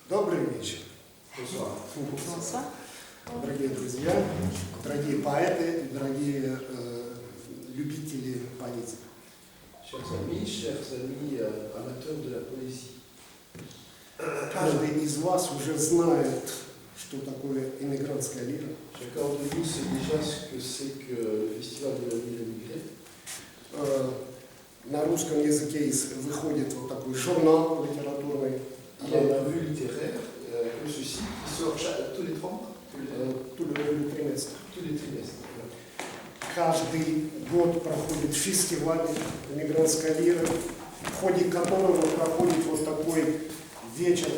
Добрый вечер. Дорогие друзья, дорогие поэты, дорогие любители поэзии. Chers amis amateurs de la poésie. Каждый из вас уже знает, что такое иммигрантская лира. Chacun d'entre vous sait déjà ce que c'est que le festival de la ville émigrée. На русском языке выходит вот такой журнал литературный. Il y a une revue littéraire comme ceci qui sort tous les 30, tous les trimestres. Tous les trimestres. Каждый год проходит фестиваль иммигрантской лиры, в ходе которого проходит вот такой вечер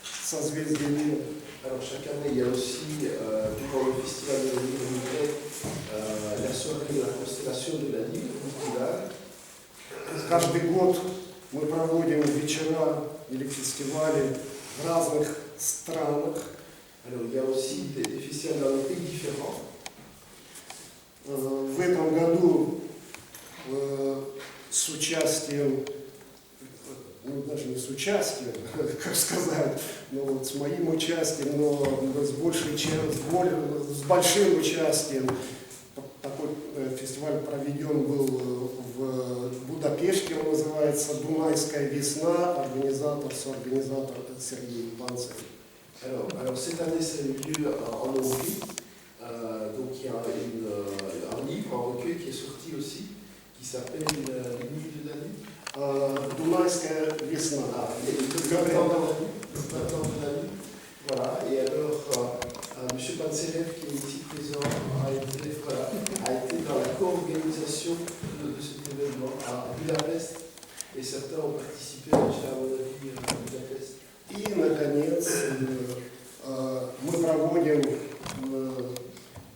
созвездия лиры. Alors chaque année, il y a aussi, durant le festival de la Ligue émigrée, la soirée de la constellation de la Ligue festival. Каждый год мы проводим вечера или фестивали в разных странах. Alors il y a aussi des festivals dans des pays différents. В этом году с участием, ну даже не с участием, как сказать, но вот с моим участием, но с большим участием. Такой фестиваль проведен был в Будапеште, он называется «Дунайская весна», соорганизатор Сергей Панцев. Alors cette année, ça a eu lieu en Hongrie. Donc il y a un livre, un recueil qui est sorti aussi, qui s'appelle Les nuits de Danube. Дунайская весна. Le printemps de Danube. Voilà. Et alors, M. Pantserev, qui est ici présent, a été dans la co-organisation de cet événement à Budapest. Et certains ont participé déjà à mon avis à Budapest. И, наконец, мы проводим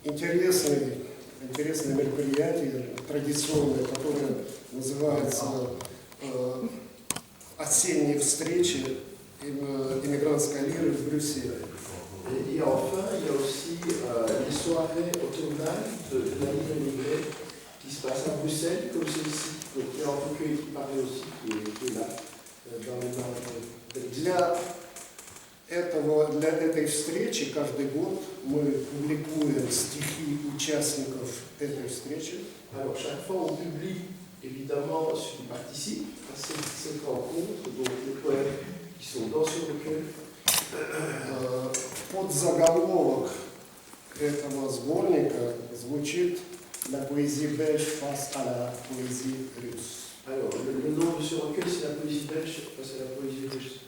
интересные мероприятия, традиционные, которые называются «Осенние встречи иммигрантской лиры в Брюсселе». Et enfin, il y a aussi les soirées automnales de la Ligue émigrée qui se passent à Bruxelles, comme celle-ci. Donc il y a un recueil qui paraît aussi, qui est là, dans les mains. Для этой встречи каждый год мы публикуем стихи участников этой встречи. Alors chaque fois on publie évidemment ceux qui participent à cette rencontre, donc les poètes qui sont dans ce recueil. Подзаголовок этого сборника звучит «La poésie belge face à la poésie russe». Alors le nom de ce recueil c'est la poésie belge face à la poésie russe.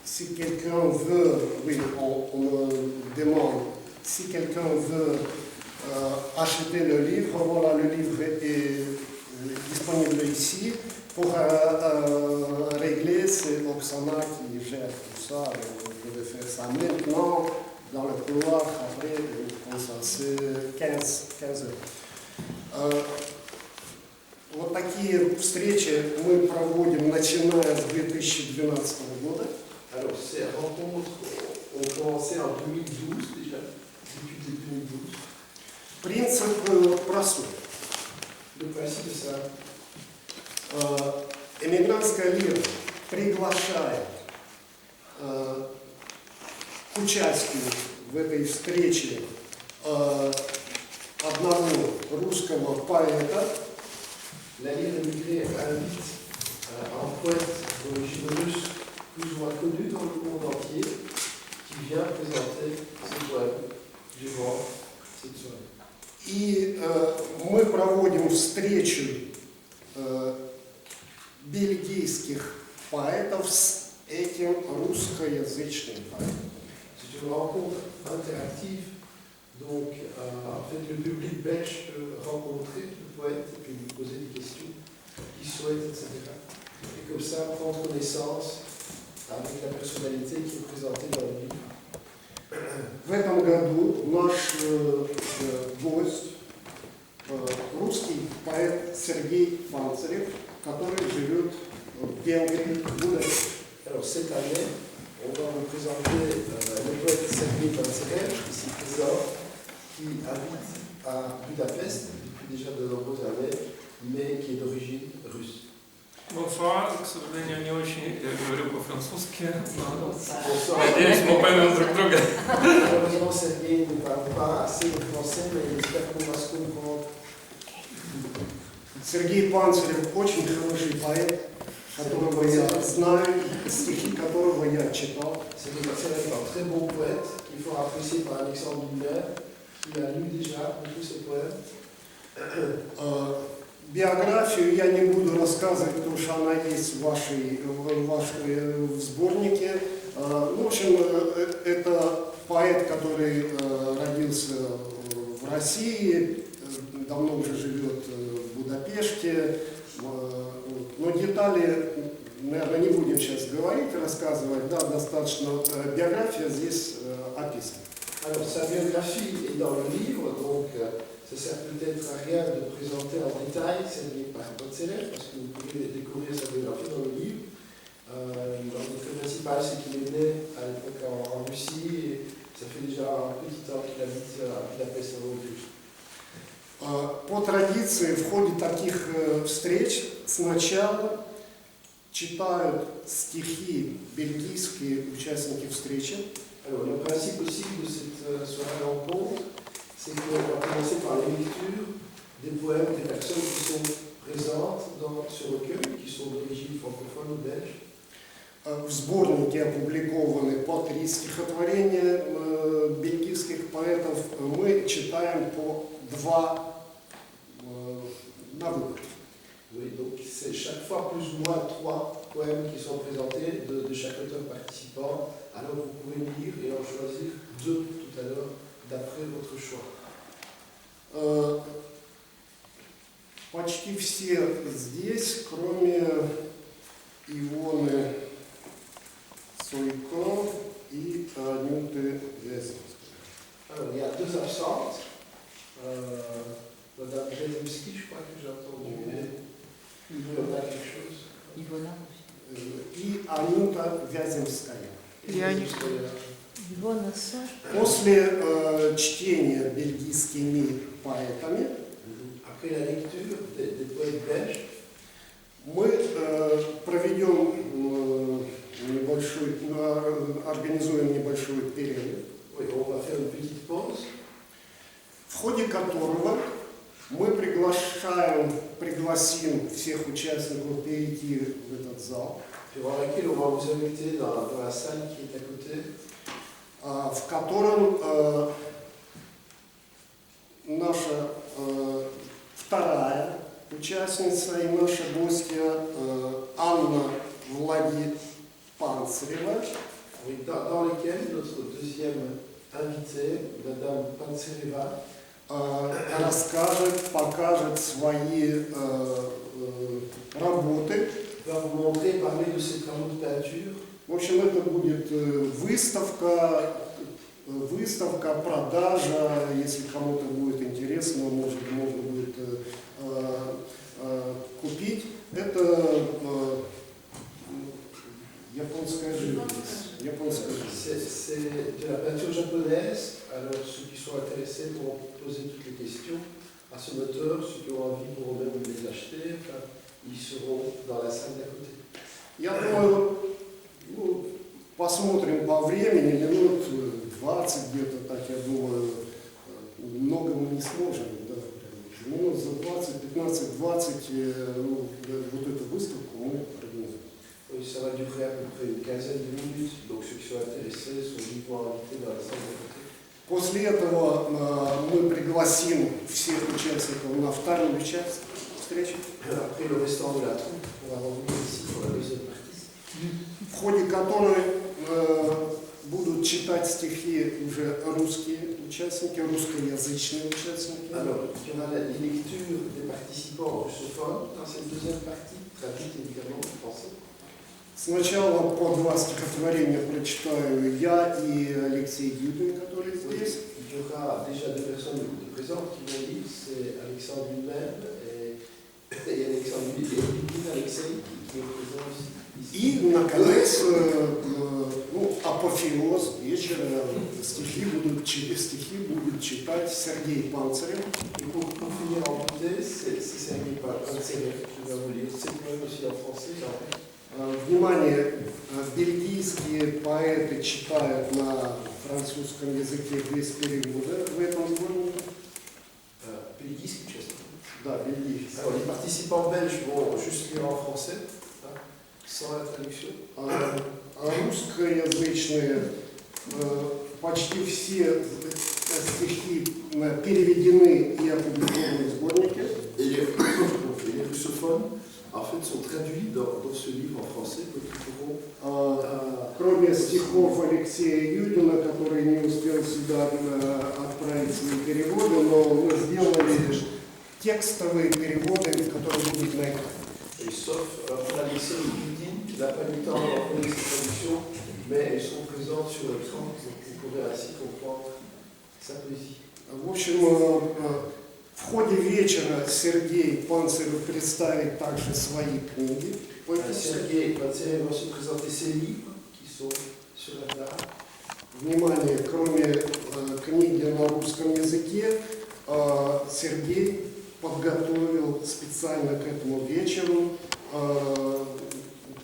Si quelqu'un veut, oui, on me demande, si quelqu'un veut acheter le livre, voilà, le livre est disponible ici. Pour régler, c'est Oksana qui gère tout ça, vous pouvez faire ça maintenant, dans le couloir, après, c'est 15 heures. Вот такие встречи мы проводим, начиная с 2012 года. Alors, ces rencontres ont commencé en 2012 déjà, depuis 2012. Принцип простой. Le principe est ça. Эмигрантская лира приглашает к участию в этой встрече одного русского поэта. La Ligue émigrée invite un poète d'origine russe plus ou moins connu dans le monde entier qui vient présenter ses poèmes durant cette soirée. И мы проводим встречу бельгийских поэтов с этим русскоязычным поэтом. C'est une rencontre interactive, donc en fait le public belge peut rencontrer le poète et puis lui poser des questions qu'il souhaite, etc. Et comme ça prendre connaissance avec la personnalité qui est présentée dans le livre. В этом году наш гость, русский поэт Сергей Панцерев, который живет в Венгрии, в Будапеште. Alors cette année, on va vous présenter le poète Sergei Pantserev, ici présent, qui habite à Budapest depuis déjà de nombreuses années, mais qui est d'origine russe. Bonsoir, к сожалению, не очень говорю по-французски, но Bonsoir. надеюсь, мы поймем друг друга. Malheureusement, Sergei ne parle pas assez le français, mais j'espère qu'on va se comprendre. Сергей Панцирев очень хороший поэт, которого я знаю, стихи которого я читал. Sergei Pantserev est un très bon poète, qui est fort apprécié par Alexandre Dumas, qui a lu déjà tous ses poèmes. Биографию я не буду рассказывать, потому что она есть в в сборнике. В общем, это поэт, который родился в России, давно уже живет в Будапеште. Но детали, наверное, не будем сейчас говорить, рассказывать. Да, достаточно. Биография здесь описана. Alors, sa biographie est dans le livre, donc ça sert peut-être à rien de présenter en détail Sergei Pantserev, parce que vous pouvez découvrir sa biographie dans le livre. Le principal, c'est qu'il est né à l'époque en Russie, et ça fait déjà un petit temps qu'il habite à Budapest en Hongrie. По традиции в ходе таких встреч сначала читают стихи бельгийские участники встречи. Alors, le principe aussi de cette soirée rencontre, c'est qu'on va commencer par la lecture des poèmes des personnes qui sont présentes dans ce recueil, qui sont d'origine francophone ou belge. В сборнике опубликованы по 3 стихотворения бельгийских поэтов. Мы читаем по 2 на выбор. Oui, donc c'est chaque fois plus ou moins 3 poèmes qui sont présentés de chaque auteur participant. Alors vous pouvez lire et en choisir 2 tout à l'heure d'après votre choix. Почти все здесь, кроме Ионы Суйко и Анюты Вяземской. Alors il y a 2 absentes. Madame Wezemski, je crois que j'ai entendu. Il y en a quelque chose. Ивона. И Анюта Вяземская. Ивона Саш. После чтения бельгийскими поэтами Après la lecture des poètes belges, мы организуем небольшой перерыв, oui, on va faire une petite pause, в ходе которого мы пригласим всех участников перейти в этот зал, durant laquelle on va vous inviter dans la salle qui est à côté, в котором наша вторая участница и наша гостья Анна Панцерева, oui, dans lesquelles notre deuxième invitée, Madame Pantsereva, расскажет, покажет свои работы. va vous montrer et parler de ses travaux de peinture. В общем, это будет выставка, продажа. Если кому-то будет интересно, может, можно будет купить. Это японская живопись. C'est de la peinture japonaise. Alors ceux qui sont intéressés pourront poser toutes les questions à ce moteur. Ceux qui ont envie pourront même les acheter. Enfin, ils seront dans la salle d'à côté. Я думаю, посмотрим по времени, минут 20 где-то, так я думаю, много мы не сможем, да, минут за 20, 15-20, вот эту выставку мы организуем. Oui, ça va durer à peu près une quinzaine de minutes, donc ceux qui sont intéressés sont vivement invités dans la salle d'à côté. После этого мы пригласим всех участников на вторую часть встречи, Après le restant de la troupe, on va revenir ici pour la deuxième partie. в ходе которой будут читать стихи уже русские участники, русскоязычные участники. Alors, il y aura la lecture des participants russophones dans cette deuxième partie, traduite évidemment en français. Сначала по 2 стихотворения прочитаю я и Алексей Дюдин, который здесь. Il y aura déjà 2 personnes présentes qui vont lire, c'est Alexandre lui-même et Alexandre Alexei qui est présent ici. И, наконец, апофеоз вечера, стихи будут читать Сергей Панцирев. Et pour finir en beauté, c'est Sergei Pantserev qui va vous lire. C'est poème aussi en français, Внимание, бельгийские поэты читают на французском языке без перевода в этом сборнике. Бельгийский, честно. Да, бельгийский. Alors, les participants belges vont juste lire en français, hein, sans la traduction. Русскоязычные почти все стихи переведены и опубликованы в сборнике. Et les russophones, en fait, sont traduits dans ce livre en français, donc ils pourront... Кроме стихов Алексея Юдина, который не успел сюда отправить свои переводы, но мы сделали текстовые переводы, которые будут на экране. Et sauf pour Alexei Yudin, qui n'a pas eu le temps d'envoyer ses traductions, mais elles sont présentes sur l'écran, donc vous pourrez ainsi comprendre sa poésie. В общем, в ходе вечера Сергей Панцирев представит также свои книги. Sergei Pantserev va se présenter ses livres qui sont sur la table. Внимание, кроме книги на русском языке, Сергей подготовил специально к этому вечеру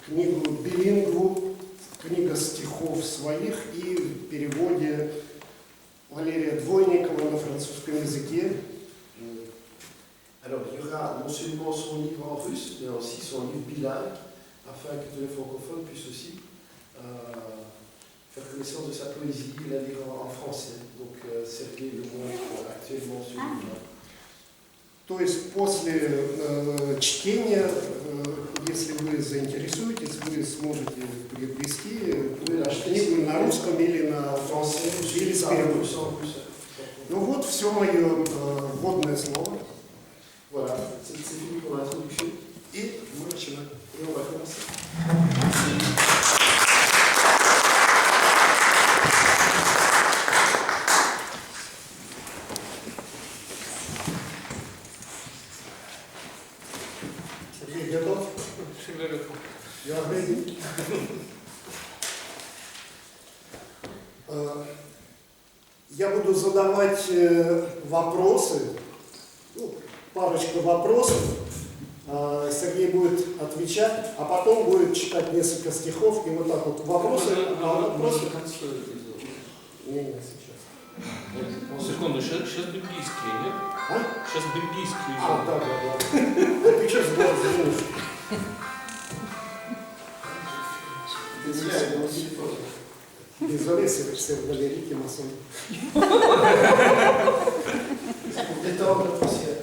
книгу билингву, книга стихов своих и в переводе Валерия Двойникова на французском языке. Alors, il y aura non seulement son livre en russe, mais aussi son livre bilingue, afin que tous les francophones puissent aussi faire connaissance de sa poésie, la lire en français. Donc, Sergei le montre actuellement sur le livre. То есть после чтения, если вы заинтересуетесь, вы сможете приобрести книгу на русском или на французском, или с переводом. Ну вот все мое вводное слово. Voilà, c'est fini pour l'introduction. Et мы начинаем. Et on va commencer. Сергей, готов? Всегда готов. Я ready. Я буду задавать вопросы, парочку вопросов. Сергей будет отвечать, а потом будет читать несколько стихов, и вот так вот вопросы. Не, сейчас. Секунду, сейчас бельгийские, нет? А? Сейчас бельгийские. Да. А ты что сборник? Désolé, c'est Valérie qui m'a sonné. C'est pour détendre l'atmosphère.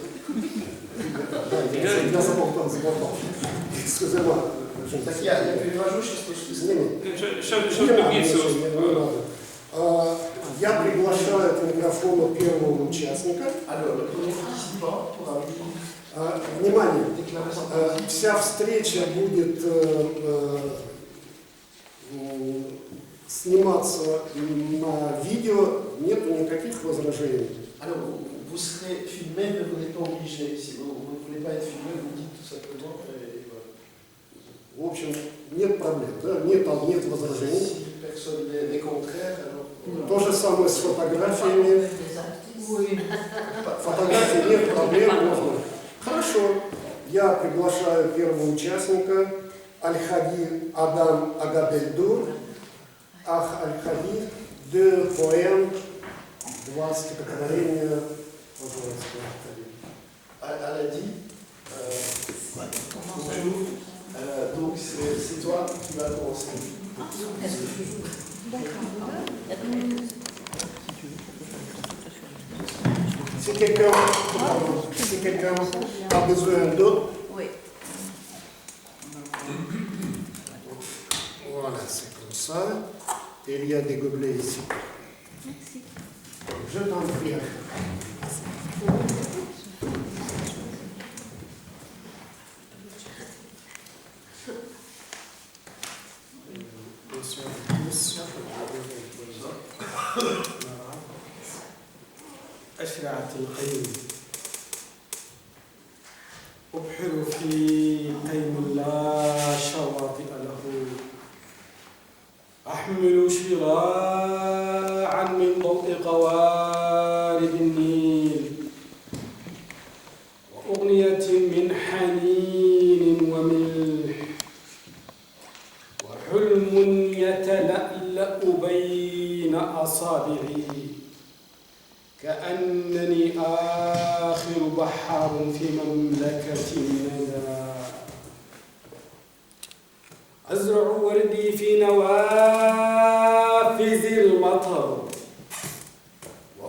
Я заболтал. Excusez-moi. Так я перевожу сейчас то, что Сейчас бельгийцев. Не надо. Я приглашаю к микрофону первого участника. Alors, le premier participant pour un Внимание, déclarer sa poésie. вся встреча будет сниматься на видео, нету никаких возражений. Alors, vous serez filmé, mais vous n'êtes pas obligé. Si vous ne voulez pas être filmé, vous dites tout simplement. Et voilà. В общем, нет проблем, да? Нет возражений. Si personne n'est contraire, alors. То же самое с фотографиями. Oui. Фотографии нет проблем, можно. Хорошо. Я приглашаю первого участника Аль-Хади Адам Агабельдур. Ах, Аль-Хади, 2 поэм, 2 стихотворения. Пожалуйста, Elle a dit bonjour. Donc, c'est toi qui vas commencer. Si quelqu'un a besoin d'eau, Oui. voilà, c'est comme ça. Et il y a des gobelets ici. Merci. Je t'en prie. أشرعت القيم أبحر في قيم لا شواطئ له أحمل شراع جوارب النيل وأغنية من حنين وملح وحلم يتلألأ بين أصابعي كأنني آخر بحار في مملكة الندى أزرع وردي في نوافذ المطر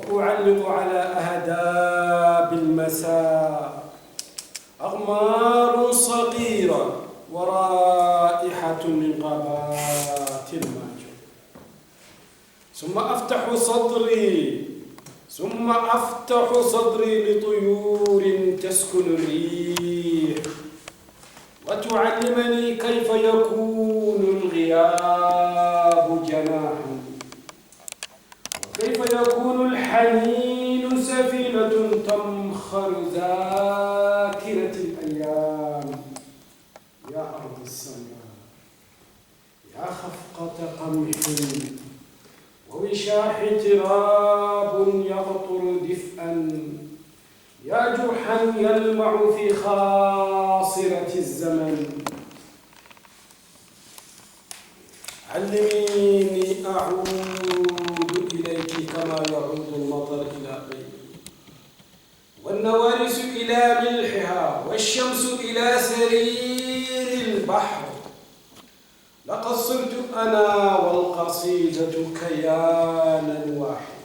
وأعلق على أهداب المساء أغمار صغيرة ورائحة من غابات الماجور ثم أفتح صدري لطيور تسكن الريح وتعلمني كيف يكون الغياب جناحا وكيف يكون الحنين سفينة تمخر ذاكرة الأيام. يا أرض السماء يا خفقة قمح ووشاح تراب يقطر دفئا يا جرحا يلمع في خاصرة الزمن علميني أعود إليك كما يعود المطر إلى غيري والنوارس إلى ملحها والشمس إلى سرير البحر. لقد صرت أنا والقصيدة كيانا واحد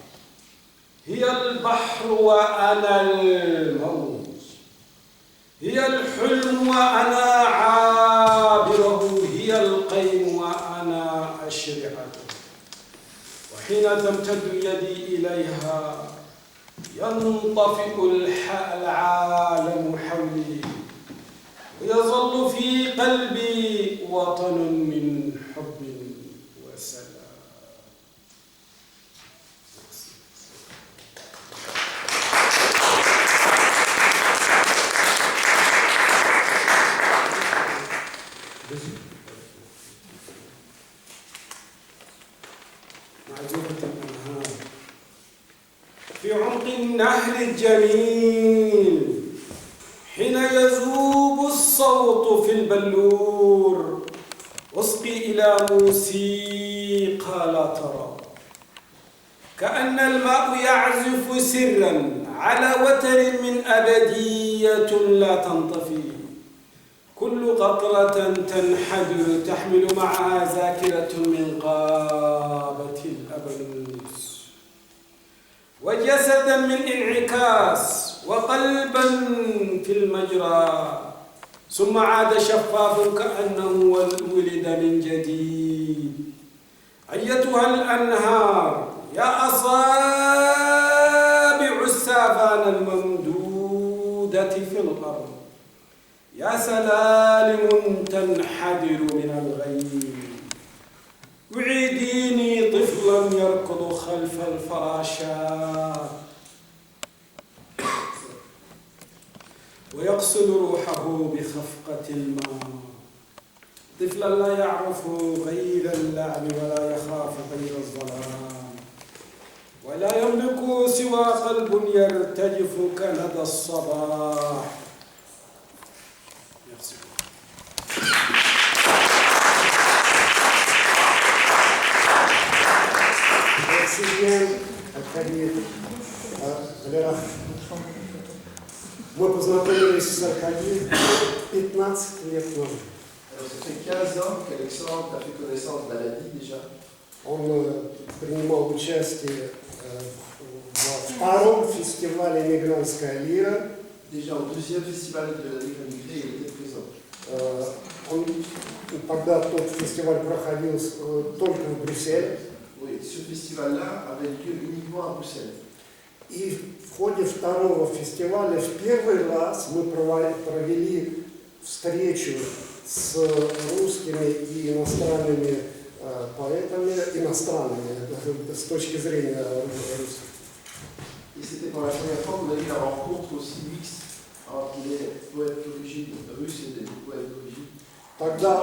هي البحر وأنا الموج هي الحلم وأنا عابره هي القيم وأنا أشرعته وحين تمتد يدي إليها ينطفئ العالم حولي ويظل في قلبي وطن من حب وسلام. معزوفة الأنهار في عمق النهر الجميل حين يذوب الصوت في البلور أسقي إلى موسيقى لا ترى كأن الماء يعزف سرا على وتر من أبدية لا تنطفي كل قطرة تنحدر تحمل معها ذاكرة من غابة الأبنوس وجسدا من انعكاس وقلبا في المجرى ثم عاد شفاف كأنه ولد من جديد. أيتها الأنهار يا أصابع السافان الممدودة في الأرض يا سلالم تنحدر من الغيم أعيديني طفلا يركض خلف الفراشات ويغسل روحه بخفقة الماء طفلا لا يعرف غير اللعب ولا يخاف غير الظلام ولا يملك سوى قلب يرتجف كندى الصباح. Merci bien, Аркадий. Лера, мы познакомились с Аркадием 15 лет назад. Alors, ça fait 15 ans qu'Alexandre a fait connaissance d'Aladi déjà. Он принимал участие во втором фестивале «Мигрантская лира». Déjà au deuxième festival de la Ligue immigrée, il était présent. Тогда тот фестиваль проходил только в Брюсселе. Oui, ce festival-là avait lieu uniquement à Bruxelles. И в ходе второго фестиваля в первый раз мы провели встречу с русскими и иностранными поэтами, иностранными с точки зрения русских. Et c'était pour la première fois qu'on a eu la rencontre aussi mixte entre les poètes d'origine russe et les poètes d'origine. Тогда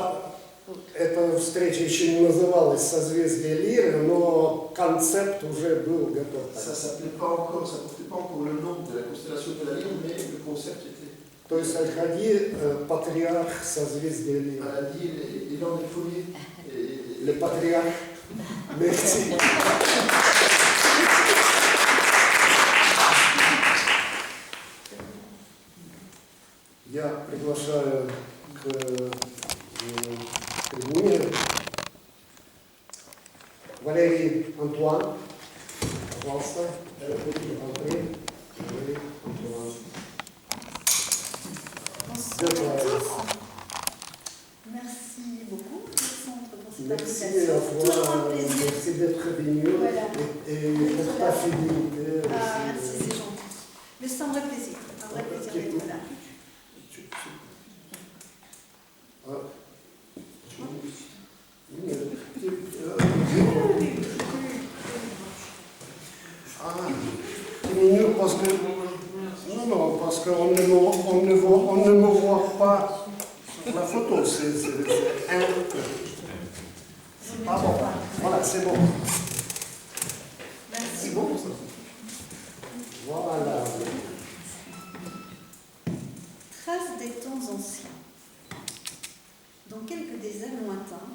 Эта встреча еще не называлась «Созвездие Лиры», но концепт уже был готов. Ça s'appelait pas encore, ça portait pas encore le nom de la constellation de la Lyre, mais le concept était. То есть Аль-Хади – патриарх созвездия Лиры. Al-Hadi, il est le premier. Le патриарх. Merci. Я приглашаю к трибуне Валерий Антуан. Пожалуйста. Валерий Антуан. Bonsoir à tous. Merci beaucoup, Alexandre, pour cette Merci invitation. Toujours un plaisir. merci d'être venu Voilà. et pour ta fidélité. Ah, merci, c'est gentil. Mais c'est un vrai plaisir d'être là. Parce que non, parce qu'on ne me voit pas sur la photo. C'est un. Ah bon, voilà, c'est bon. Merci. C'est bon ça. Voilà. Traces des temps anciens. Dans quelques déserts lointains,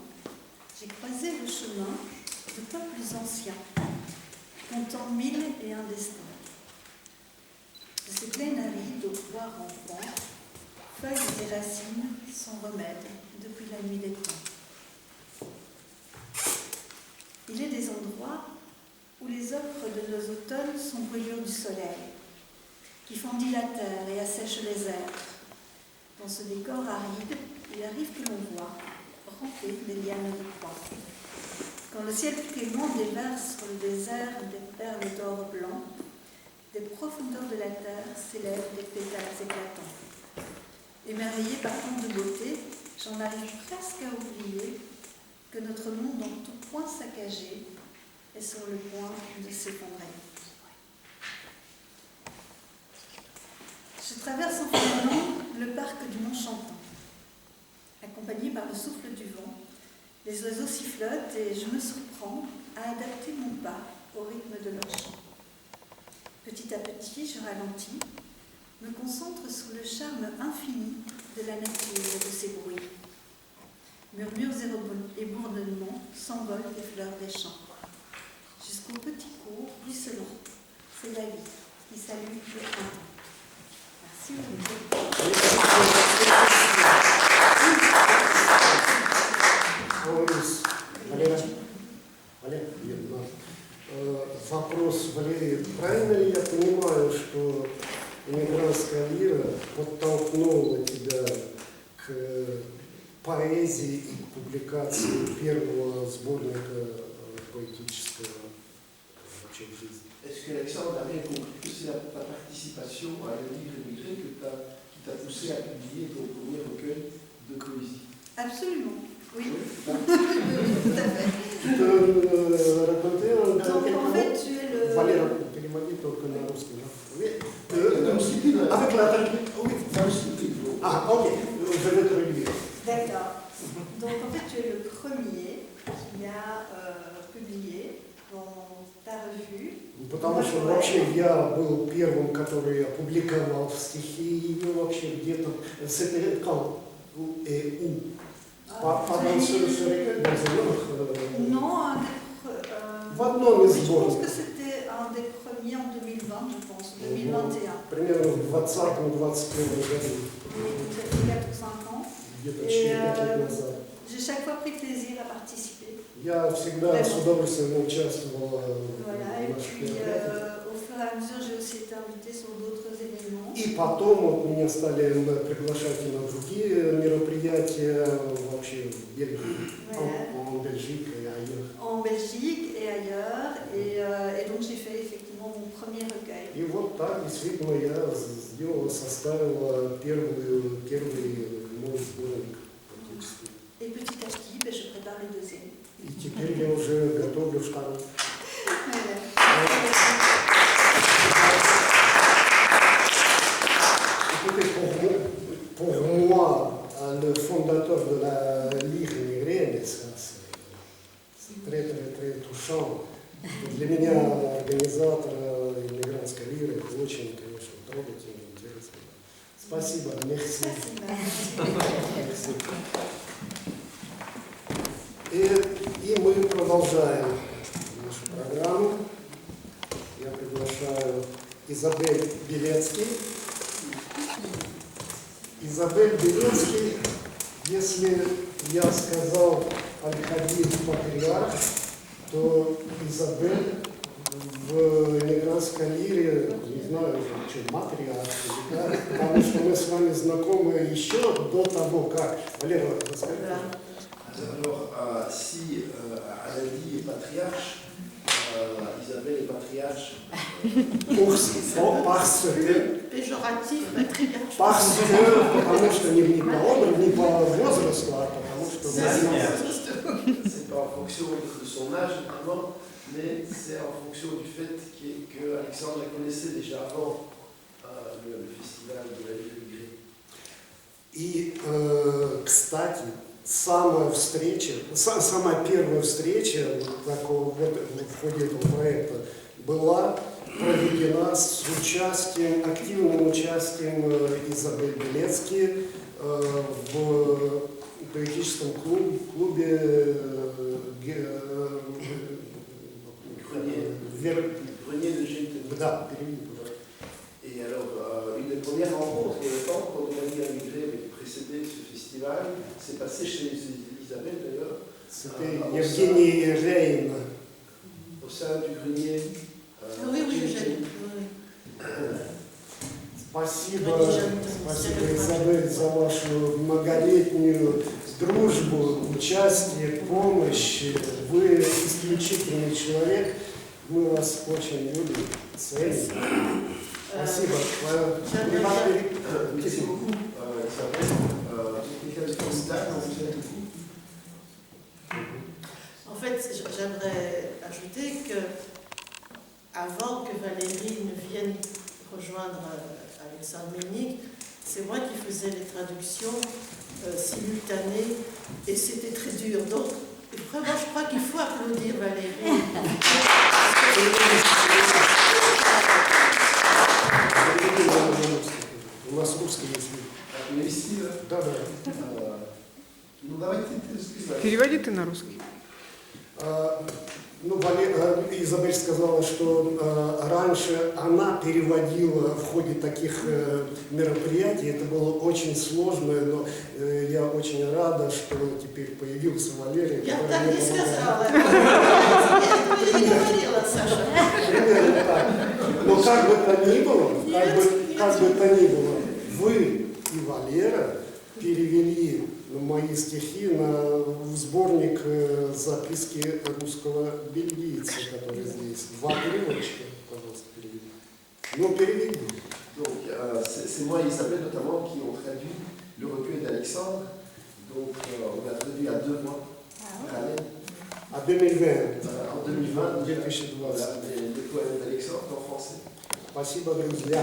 j'ai croisé le chemin de peuples anciens, comptant 1001 destins. De ces plaines arides aux pois rampants, feuilles et racines sans remède depuis la nuit des temps. Il est des endroits où les ocres de nos automnes sont brûlures du soleil, qui fendit la terre et assèche les airs. Dans ce décor aride, il arrive que l'on voit ramper des lianes de croix. Quand le ciel clément déverse sur le désert des perles d'or blanc, des profondeurs de la terre s'élèvent des pétales éclatants. Émerveillé par tant de beauté, j'en arrive presque à oublier que notre monde en tout point saccagé est sur le point de s'effondrer. Je traverse en promenant le parc du Mont Champin. Accompagné par le souffle du vent, les oiseaux sifflotent et je me surprends à adapter mon pas au rythme de leur chant. Petit à petit, je ralentis, me concentre sur le charme infini de la nature et de ses bruits. Murmures et bourdonnements s'envolent des fleurs des champs. Jusqu'au petit cours ruisselant, c'est la vie qui salue le printemps. Merci Вопрос, Валерий, правильно ли я понимаю, что эмигрантская лира подтолкнула тебя к поэзии и к публикации первого сборника поэтического вообще в жизни? Est-ce que Alexandre a bien compris que c'est ta participation à un livre émigré qui t'a poussé à publier ton premier recueil de poésie? Absolument, oui. Tout à fait. Tu peux raconter Donc en fait, tu es le... Валера, переводи только на русский. Avec la Oui, dans le sous-titre. Ah, ok, je vais traduire. D'accord. Donc en fait, tu es le premier qui a publié dans ta revue. Потому что вообще я был первым, который опубликовал стихи, и вообще где-то с этой Pendant ce recueil, dans un autre. Non, в одном из je pense сборников. que c'était un des premiers en 2020, je pense, 2021. Примерно в 20-21 году, Peut-être 4 ou 5 ans. где-то 4-5 лет назад. J'ai chaque fois pris plaisir à participer. Я всегда с удовольствием участвовал Voilà, в et наших puis мероприятиях. au fur et à mesure, j'ai aussi été invitée sur d'autres événements. И потом вот меня стали приглашать и на другие мероприятия вообще в Бельгии, en Belgique et ailleurs. En Belgique et ailleurs, et donc j'ai fait effectivement mon premier recueil. И вот так действительно я сделал, составил первый мой сборник практически. Et petit à petit, je prépare le deuxième. И теперь я уже готовлю второй. Écoutez, pour moi, le fondateur de la lyre были очень, конечно, трогательные, интересные. Спасибо, merci. Merci. И мы продолжаем нашу программу. Я приглашаю Изабель Белецкий. Изабель Белецкий, если я сказал Аль-Хадид патриарх, то Изабель в эмигрантском мире, не знаю, что матриарх, да, потому что мы с вами знакомы еще до того, как... Валера, расскажите. Alors, si Aladi est patriarche, Isabelle est patriarche. Péjoratif, patriarche. Потому что не по возрасту, а потому что... C'est pas en fonction de son âge, notamment, mais c'est en fonction du fait que Alexandre la connaissait déjà avant le festival de la vie de Gré. И, кстати, самая первая встреча такого, в ходе этого проекта была проведена с активным участием Изабель Белецкий в поэтическом клубе Grenier de Gilles. Да, Et alors, une des premières rencontres, il y a longtemps, quand Grenier à Migré avait précédé ce festival, c'est passé chez Isabelle d'ailleurs. C'était Евгений Рейн. Au sein du grenier. Oui, Eugène. Спасибо, Изабель, за вашу многолетнюю дружбу, участие, помощь. Вы исключительный человек. Мы вас очень любим, ценим. Спасибо. Merci beaucoup, Isabelle. En fait, j'aimerais ajouter que avant que Valérie ne vienne rejoindre Alexandre Ménic, c'est moi qui faisais les traductions simultanées et c'était très dur. Donc, vraiment, je crois qu'il faut applaudir Valérie. У нас русский есть. Да. Ну, давайте ты сказать. Переводи ты на русский. Ну, Изабель сказала, что раньше она переводила в ходе таких мероприятий. Это было очень сложно, но я очень рада, что теперь появился Валерий. Я так не сказала. Я не говорила, Саша. Примерно так. Но как бы то ни было, вы и Валера перевели мои стихи в сборник записки русского бельгийца, который здесь. 2 переводчика, пожалуйста, переведи. Ну, переведи. Donc, c'est moi et Isabelle notamment qui ont traduit le recueil d'Alexandre. Donc, on a traduit à 2 mois à l'année. En 2020. En 2020, 2020. Voilà, les poèmes d'Alexandre en français. Спасибо, друзья.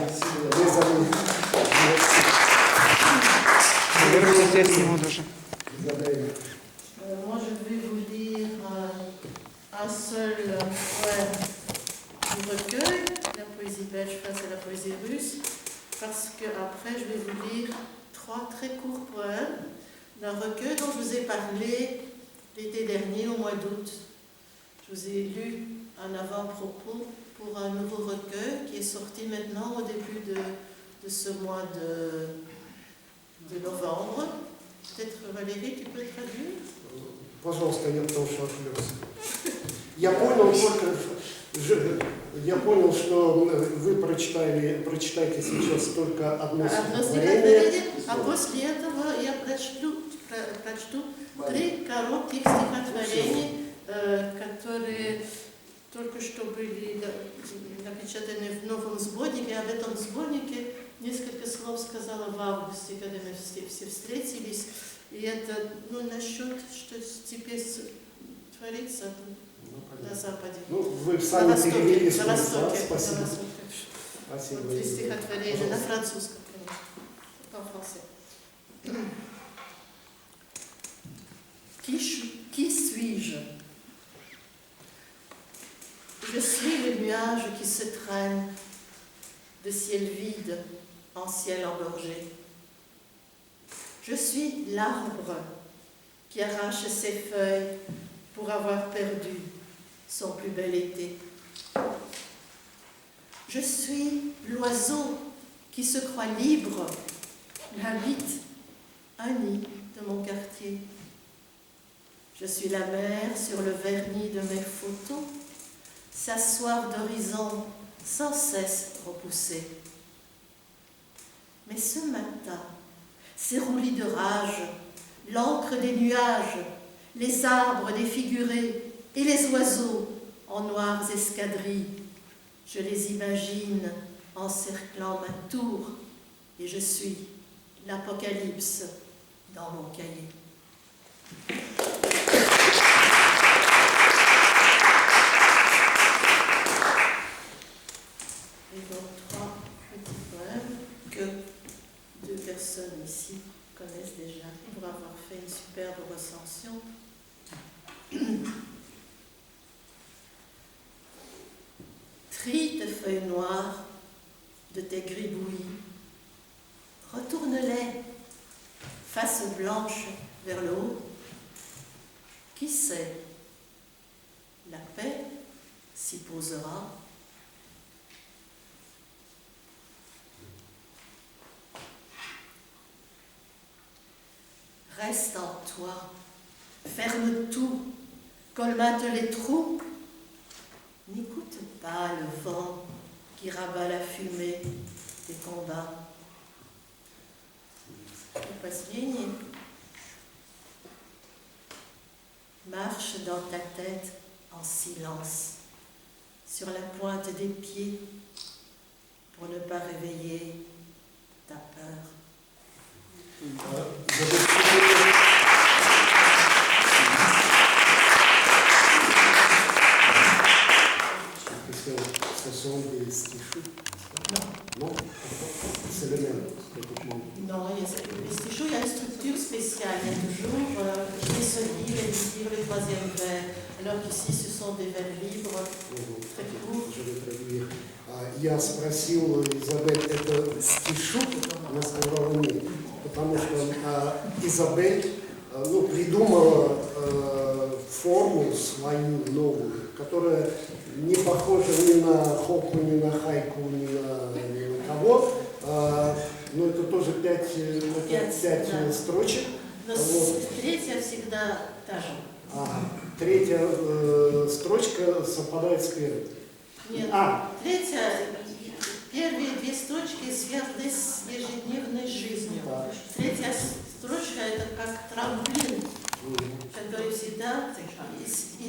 Moi, je vais vous lire un seul poème du recueil, la poésie belge face à la poésie russe, parce qu'après, je vais vous lire 3 très courts poèmes d'un recueil dont je vous ai parlé l'été dernier, au mois d'août. Je vous ai lu un avant-propos pour un nouveau recueil qui est sorti maintenant au début de ce mois de novembre. Peut-être Valérie, tu peux traduire? Пожалуйста, я потому что отвлекся. Я понял, что вы прочитаете сейчас только одно стихотворение. А после этого я прочту 3 коротких стихотворения, которые только что были напечатаны в новом сборнике. Об этом сборнике несколько слов сказала в августе, когда мы все встретились. И это насчет, что теперь творится на Западе. Ну, вы сами перевели с на Востоке. Спасибо. Спасибо. Вот 3 стихотворения на французском, en français. Qui suis-je? Je suis le nuage qui se traîne de ciel vide en ciel engorgé. Je suis l'arbre qui arrache ses feuilles pour avoir perdu son plus bel été. Je suis l'oiseau qui se croit libre, habite un nid de mon quartier. Je suis la mer sur le vernis de mes photos, s'asseoir d'horizon sans cesse repoussé. Mais ce matin, ces roulis de rage, l'encre des nuages, les arbres défigurés et les oiseaux en noires escadrilles, je les imagine encerclant ma tour et je suis l'apocalypse dans mon cahier. Et donc 3 petits poèmes que 2 personnes ici connaissent déjà pour avoir fait une superbe recension. Trie tes feuilles noires de tes gribouillis, retourne-les, face blanche vers le haut. Qui sait, la paix s'y posera. Reste en toi, ferme tout, colmate les trous. N'écoute pas le vent qui rabat la fumée des combats. Последний. Marche dans ta tête en silence, sur la pointe des pieds, pour ne pas réveiller ta peur. Ce sont des stichous. Non, c'est le même. Non, les stichous, il y a une structure spéciale. Il y a toujours les solides, les livres, les troisièmes vers. Alors qu'ici, ce sont des vers libres, très courts. Je vais traduire. Я спросил Изабель, это стишок? Она сказала нет. Потому что Изабель придумала форму свою новую, которая не похожа ни на хоку, ни на хайку, ни на кого. Но это тоже 5 строчек. Но третья всегда та же. Третья строчка совпадает с первой. Нет, первые 2 строчки связаны с ежедневной жизнью. Третья строчка это как трамплин, который всегда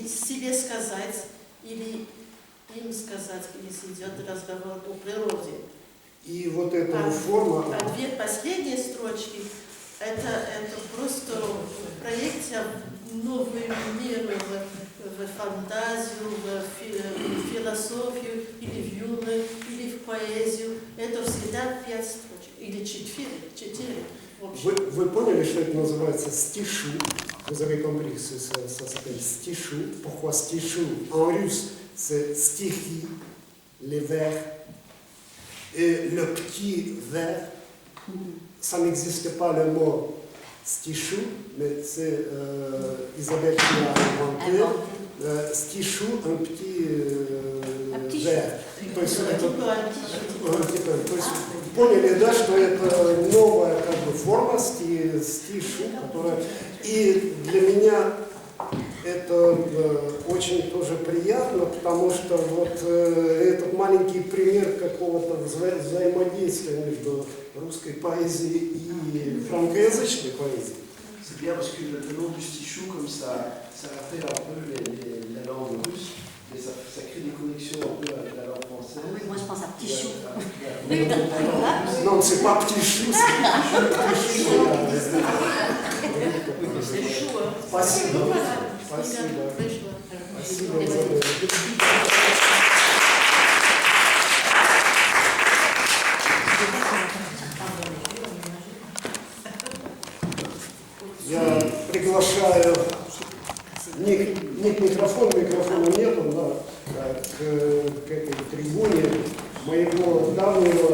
себе сказать или им сказать, если идет разговор о природе. И вот эта форма... А 2 последние строчки это просто проекция в новый мир, в фантазию, в философию, или в юмор, или в поэзию. Это всегда 5 строчек, или 4. Вы поняли, что это называется стишу? Vous avez compris, ça s'appelle stichou. Pourquoi stichou? En russe, c'est stихи, les vers. Et le petit vers, ça n'existe pas le mot stichou, mais c'est Isabelle qui l'a inventé. Стишу, un petit vers. То есть поняли, да, что это новая форма стишу, которая... И для меня это очень тоже приятно, потому что вот этот маленький пример какого-то взаимодействия между русской поэзией и франкоязычной поэзией. C'est bien parce que le nom du stichou, comme ça rappelle un peu la langue russe, mais ça crée des connexions un peu avec la langue française. Oui, moi je pense à petit chou. Non, c'est pas petit chou, c'est petit chou. C'est chaud, hein? Спасибо. Спасибо. Спасибо, Изабель. Я приглашаю микрофона нету, к этой трибуне моего давнего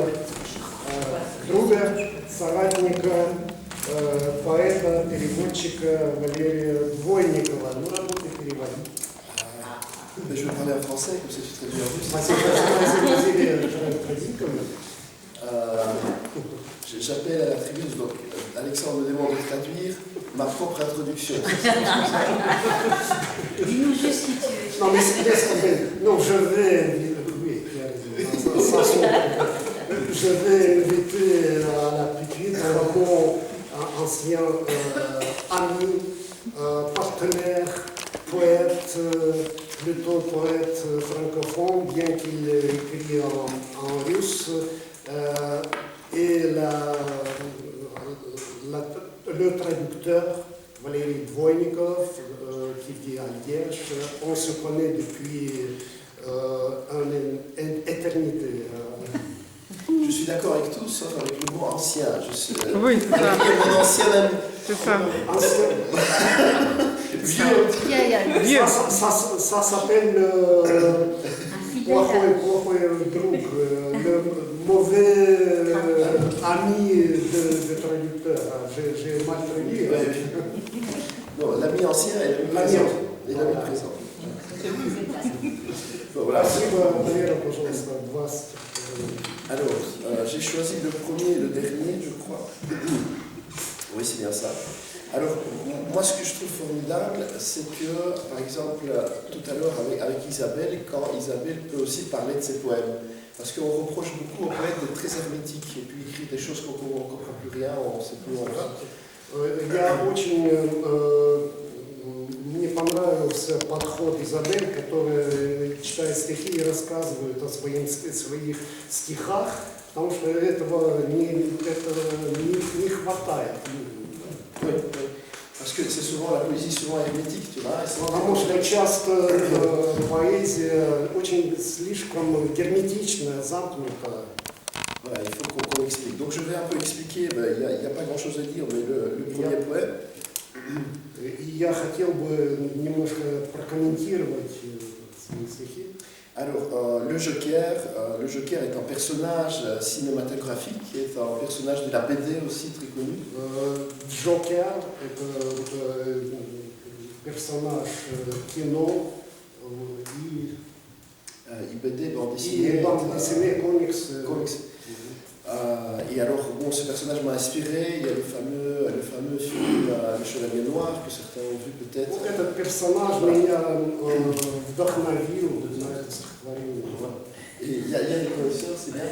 переводчика Валерия Двойникова. Ну, работа переводить. Mais je vais parler en français, comme ça tu traduis en russe. J'appelle à la tribune, donc Alexandre me demande de traduire ma propre introduction. Dis-nous juste qui tu es. Non, mais c'est non, je vais, oui, je vais inviter à la petite un ancien ami, partenaire, poète, plutôt poète francophone, bien qu'il écrit en russe, et le traducteur, Valérie Dvoynikov, qui vit à Liège. On se connaît depuis une éternité. Je suis d'accord avec tout, sauf avec le mot ancien. Je suis Oui, c'est ça. mon ancien ami. C'est ça. Vieux. Ça s'appelle плохой друг, le mauvais ami de traducteur. J'ai mal traduit. Non, l'ami ancien et l'ami présent. Et l'ami présent. Bon, voilà. Alors, j'ai choisi le premier et le dernier, je crois. Oui, c'est bien ça. Alors, moi, ce que je trouve formidable, c'est que, par exemple, tout à l'heure avec Isabelle, quand Isabelle peut aussi parler de ses poèmes, parce qu'on reproche beaucoup aux poètes d'être très hermétiques, et puis écrire des choses qu'on ne comprend plus rien, on ne sait plus où on va. Мне понравился подход Изабель, которая читает стихи и рассказывает о своих стихах, потому что этого не хватает. Oui, oui. Parce que c'est souvent la poésie souvent hermétique, tu vois. Потому что часто поэзия очень слишком герметичная, замкнутая. Voilà, il faut qu'on explique. Donc je vais un peu expliquer, il n'y a pas grand chose à dire, mais le premier poème. Я хотел бы немножко прокомментировать свои стихи. Alors, le Joker est un personnage cinématographique, qui est un personnage de la BD aussi très connu. Джокер – это персонаж кино и BD, bande dessinée, comics. Et alors, bon, ce personnage m'a inspiré. Il y a le fameux film Le Chevalier Noir, que certains ont vu peut-être. Этот персонаж меня вдохновил на это стихотворение. Et il y a des connaisseurs, c'est bien.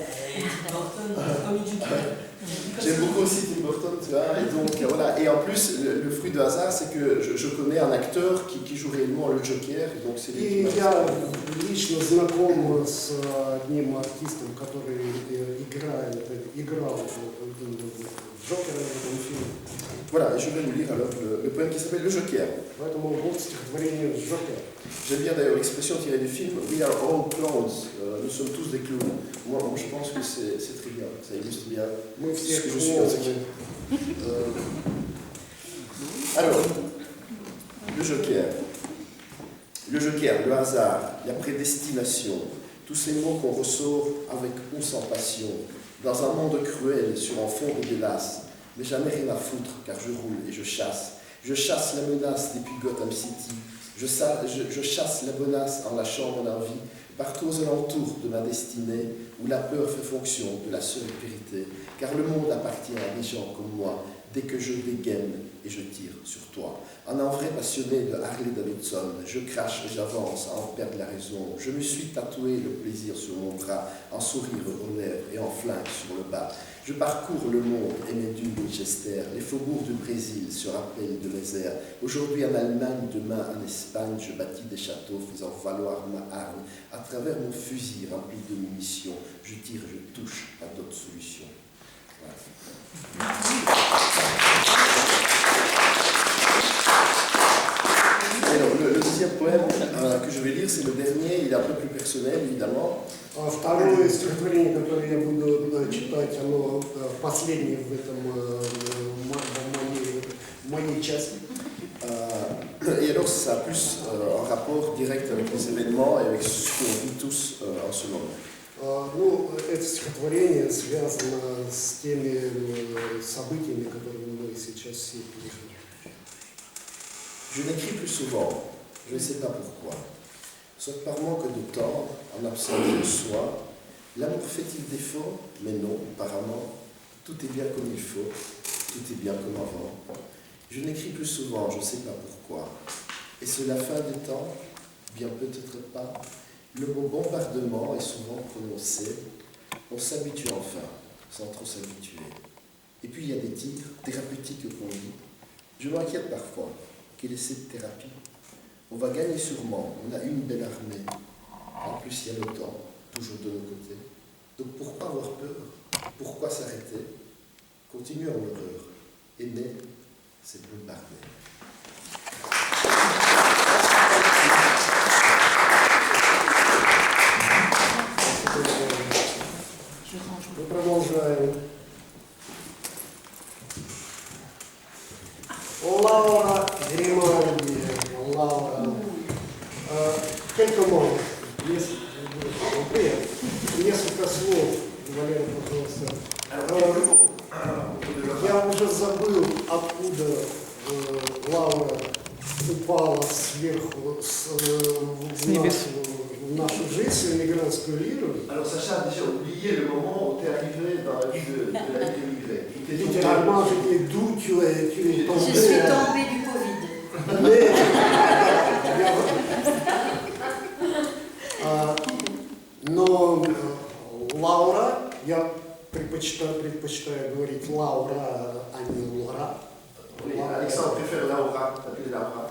J'aime beaucoup aussi Tim Burton, tu vois. Et donc, voilà. Et en plus, le fruit de hasard, c'est que je connais un acteur qui joue réellement le Joker. Et donc, c'est lui qui я лично знаком с одним артистом, который играл Джокера в этом фильме. Voilà, et je vais vous lire alors le poème qui s'appelle Le Joker. Поэтому вот стихотворение Джокер. J'aime bien d'ailleurs l'expression tirée du film We are all clowns. Nous sommes tous des clowns. Moi, je pense que c'est très bien. Ça illustre bien ce que je suis en ce cas. Alors, le Joker. Le Joker, le hasard, la prédestination, tous ces mots qu'on ressort avec ou sans passion, dans un monde cruel, sur un fond de délace, mais jamais rien à foutre, car je roule et je chasse. Je chasse la menace depuis Gotham City, je chasse la bonasse en lâchant mon envie, partout aux alentours de ma destinée, où la peur fait fonction de la seule vérité, car le monde appartient à des gens comme moi, dès que je dégaine et je tire sur toi. En un vrai passionné de Harley Davidson, je crache et j'avance à en perdre la raison. Je me suis tatoué le plaisir sur mon bras, un sourire aux lèvres et un flingue sur le bas. Je parcours le monde et mes dunes Winchester, les faubourgs du Brésil se rappellent de mes airs. Aujourd'hui en Allemagne, demain en Espagne, je bâtis des châteaux faisant valoir ma arme. À travers mon fusil rempli de munitions, je tire, je touche à d'autres solutions. Voilà. Alors, le deuxième poème que je vais lire, c'est le dernier, il est un peu plus personnel évidemment. Второе стихотворение, которое я буду читать, оно последнее в моей части. Et alors, ça a plus un rapport direct avec les événements et avec ce qu'on vit tous en ce moment. Ну, это стихотворение связано с теми событиями, которые мы сейчас все переживаем. Je n'écris plus souvent, je ne sais pas pourquoi. Soit par manque de temps, en absence de soi, l'amour fait-il défaut? Mais non, apparemment, tout est bien comme il faut, tout est bien comme avant. Je n'écris plus souvent, je ne sais pas pourquoi. Est-ce la fin des temps? Bien peut-être pas. Le mot bombardement est souvent prononcé. On s'habitue enfin, sans trop s'habituer. Et puis il y a des tirs thérapeutiques qu'on dit. Je m'inquiète parfois. Quelle est cette thérapie? On va gagner sûrement, on a une belle armée. En plus il y a le temps, toujours de nos côtés. Donc pourquoi avoir peur? Pourquoi s'arrêter? Continuons l'horreur. Aimer, c'est bombarder. Мы продолжаем. Лаура Гримальди. Лаура. Quelques mots. Несколько слов. Валерий, пожалуйста. Я уже забыл, откуда Лаура упала сверху в нашу жизнь, в мигрантскую лиру. Alors Sacha a déjà oublié le moment où tu es arrivé dans la vie de la vie d'émigré. Littéralement, j'ai dit d'où tu es tombé. Je suis tombée du Covid. Mais, но Лаура, я предпочитаю говорить Лаура, а не Лора. Oui, Alexandre préfère Laura, t'appeler Laura.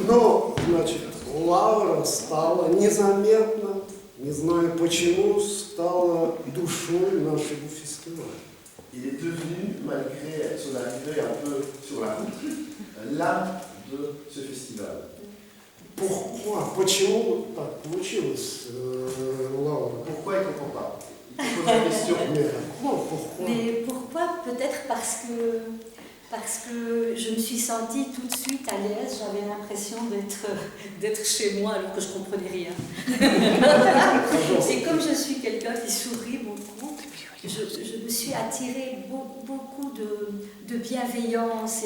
Но, значит, Лаура стала незаметно, не знаю почему, стала душой нашего фестиваля. Il est devenu, malgré son arrivée un peu sur la route, l'âme de ce festival. Pourquoi? Почему так получилось, Лаура? Pourquoi il ne comprend pas? Il te pose la question. Mais pourquoi? Peut-être parce que je me suis sentie tout de suite à l'aise, j'avais l'impression d'être chez moi alors que je ne comprenais rien. Et comme je suis quelqu'un qui sourit beaucoup, je me suis attirée beaucoup de bienveillance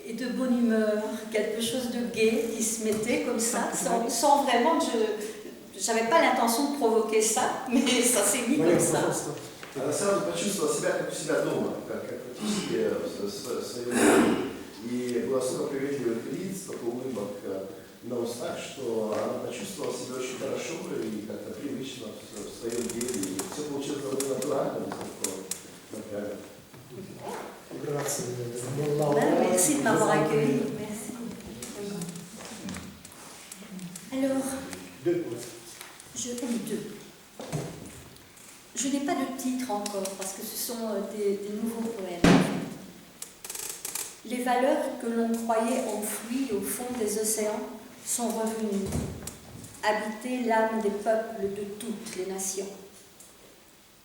et de bonne humeur, quelque chose de gai qui se mettait comme ça, sans vraiment que j'avais pas l'intention de provoquer ça, mais ça s'est mis comme ça. Она сразу почувствовала себя как у себя дома, как практически в своем доме. И была столько приветливых лиц, столько улыбок на устах, что она почувствовала себя очень хорошо и как-то привычно в своем деле. И все получилось довольно натурально, без такого напряга. Merci de m'avoir accueilli. Merci. Alors, je n'ai pas de titre encore parce que ce sont des nouveaux poèmes. Les valeurs que l'on croyait enfouies au fond des océans sont revenues, habiter l'âme des peuples de toutes les nations.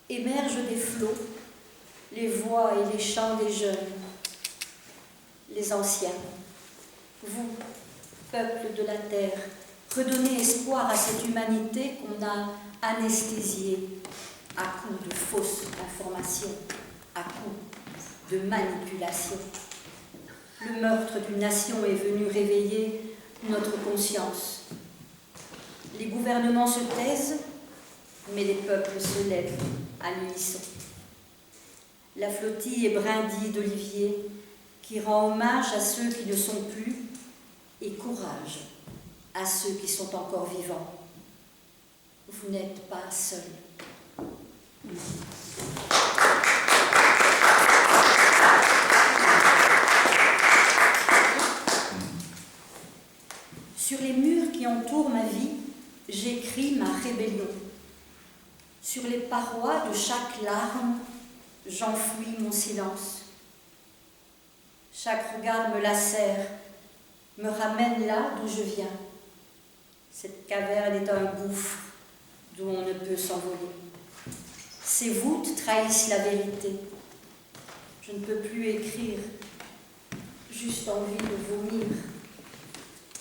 Émergent des flots les voix et les chants des jeunes, les anciens. Vous, peuple de la terre, redonnez espoir à cette humanité qu'on a anesthésiée à coups de fausses informations, à coups de manipulation. Le meurtre d'une nation est venu réveiller notre conscience. Les gouvernements se taisent, mais les peuples se lèvent à l'unisson. La flottille est brindille d'olivier qui rend hommage à ceux qui ne sont plus et courage à ceux qui sont encore vivants. Vous n'êtes pas seuls. Sur les murs qui entourent ma vie, j'écris ma rébellion. Sur les parois de chaque larme, j'enfouis mon silence. Chaque regard me lacère, me ramène là d'où je viens. Cette caverne est un gouffre d'où on ne peut s'envoler. Ces voûtes trahissent la vérité. Je ne peux plus écrire, juste envie de vomir.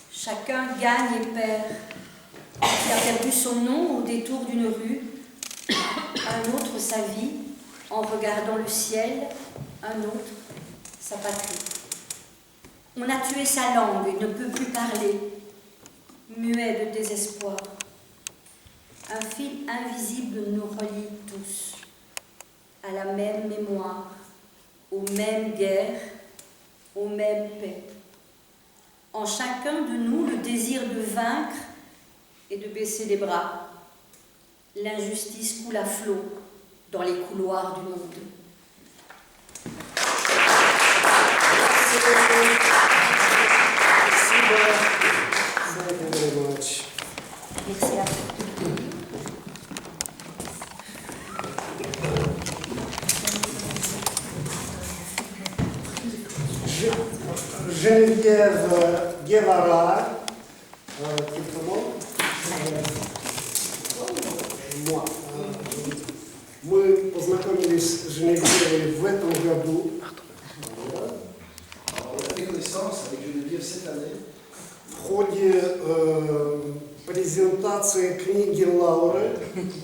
Chacun gagne et perd. Qui a perdu son nom au détour d'une rue, un autre sa vie en regardant le ciel, un autre sa patrie. On a tué sa langue, il ne peut plus parler, muet de désespoir. Un fil invisible nous relie tous à la même mémoire, aux mêmes guerres, aux mêmes paix. En chacun de nous, le désir de vaincre et de baisser les bras. L'injustice coule à flot dans les couloirs du monde. Thank you very much. Merci à vous. Geneviève Guevara, quelques mots. Moi. Мы познакомились с Женевьевой в этом году. Alors, on a fait connaissance avec Geneviève cette année В ходе презентации книги Лауры.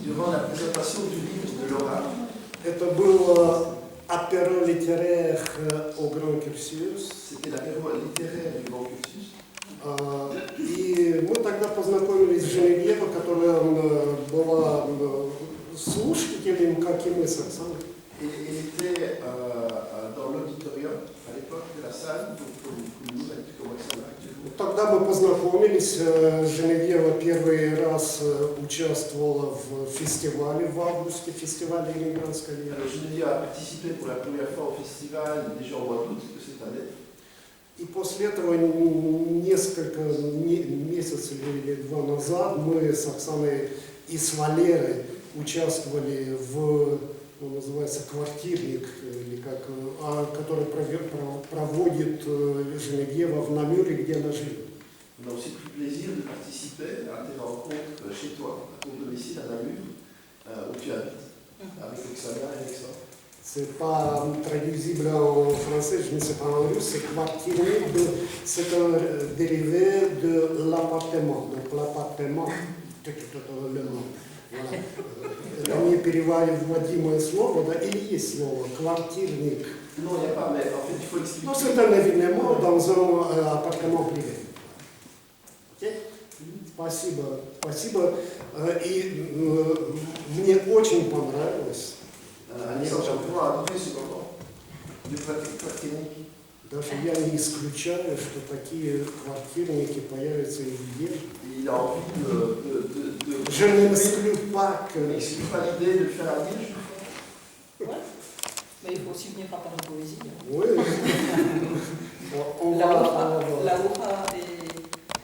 durant la présentation du livre de Laura. Это было apéro littéraire au Grand Cursus. C'était l'apéro littéraire du Grand Cursus. И мы тогда познакомились с Женевьевой, которая была слушателем, как и мы с Оксаной. Et elle était dans l'auditorium à l'époque de la salle, donc comme nous, comme Оксана actuellement. Тогда мы познакомились. Женевьева первый раз участвовала в фестивале в августе, фестивале Ленинградской лиги. Alors Geneviève a participé pour la première fois au festival déjà au mois d'août de cette année. И после этого несколько месяцев или два назад мы с Оксаной и с Валерой участвовали в, называется, квартирник, или как, который проводит Женевьева в Намюре, где она живет. On a aussi pris plaisir de participer à tes rencontres chez toi, à ton domicile à Namur, où tu habites, avec Oksana et Alexandre. C'est pas traduisible en français, je ne sais pas en russe, c'est квартирник, c'est un dérivé de l'appartement. Donc l'appartement, le nom. Voilà. Это не переводимое слово, да, или есть слово, квартирник. Non, il n'y a pas, mais en fait, il faut expliquer. Ну, c'est un événement dans un appartement privé. Ok? Спасибо. Спасибо. И мне очень понравилось. Alexandre, j'ai adoré ce moment du kvartirnik. Даже я не исключаю, что такие квартирники появятся и везде. Il a envie de Je n'exclus pas que... Il n'exclut pas l'idée de le faire à Liège. Ouais. Mais il faut aussi venir par la poésie. Oui. On va... Laura et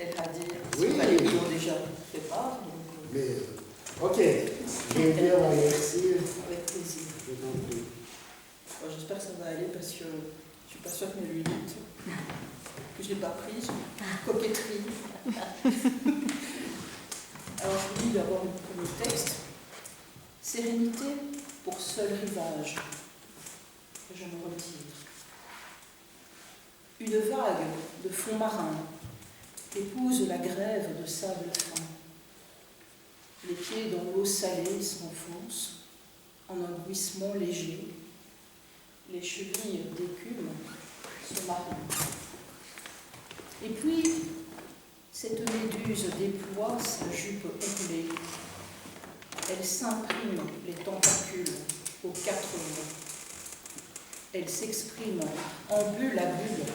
El Hadir, Oui. qui ont déjà fait part. Mais, ok. Geneviève, merci. Avec plaisir. Je t'en prie. Bon, j'espère que ça va aller parce que je ne suis pas sûre que mes lunettes, que je n'ai pas prises. Coquetterie. Alors je lis d'abord le premier texte. Sérénité pour seul rivage. Je me retire. Une vague de fond marin épouse la grève de sable fin. Les pieds dans l'eau salée s'enfoncent en un bruissement léger. Les chevilles d'écume se marient. Et puis, cette méduse déploie sa jupe ondulée. Elle s'imprime les tentacules aux quatre vents. Elle s'exprime en bulle à bulle,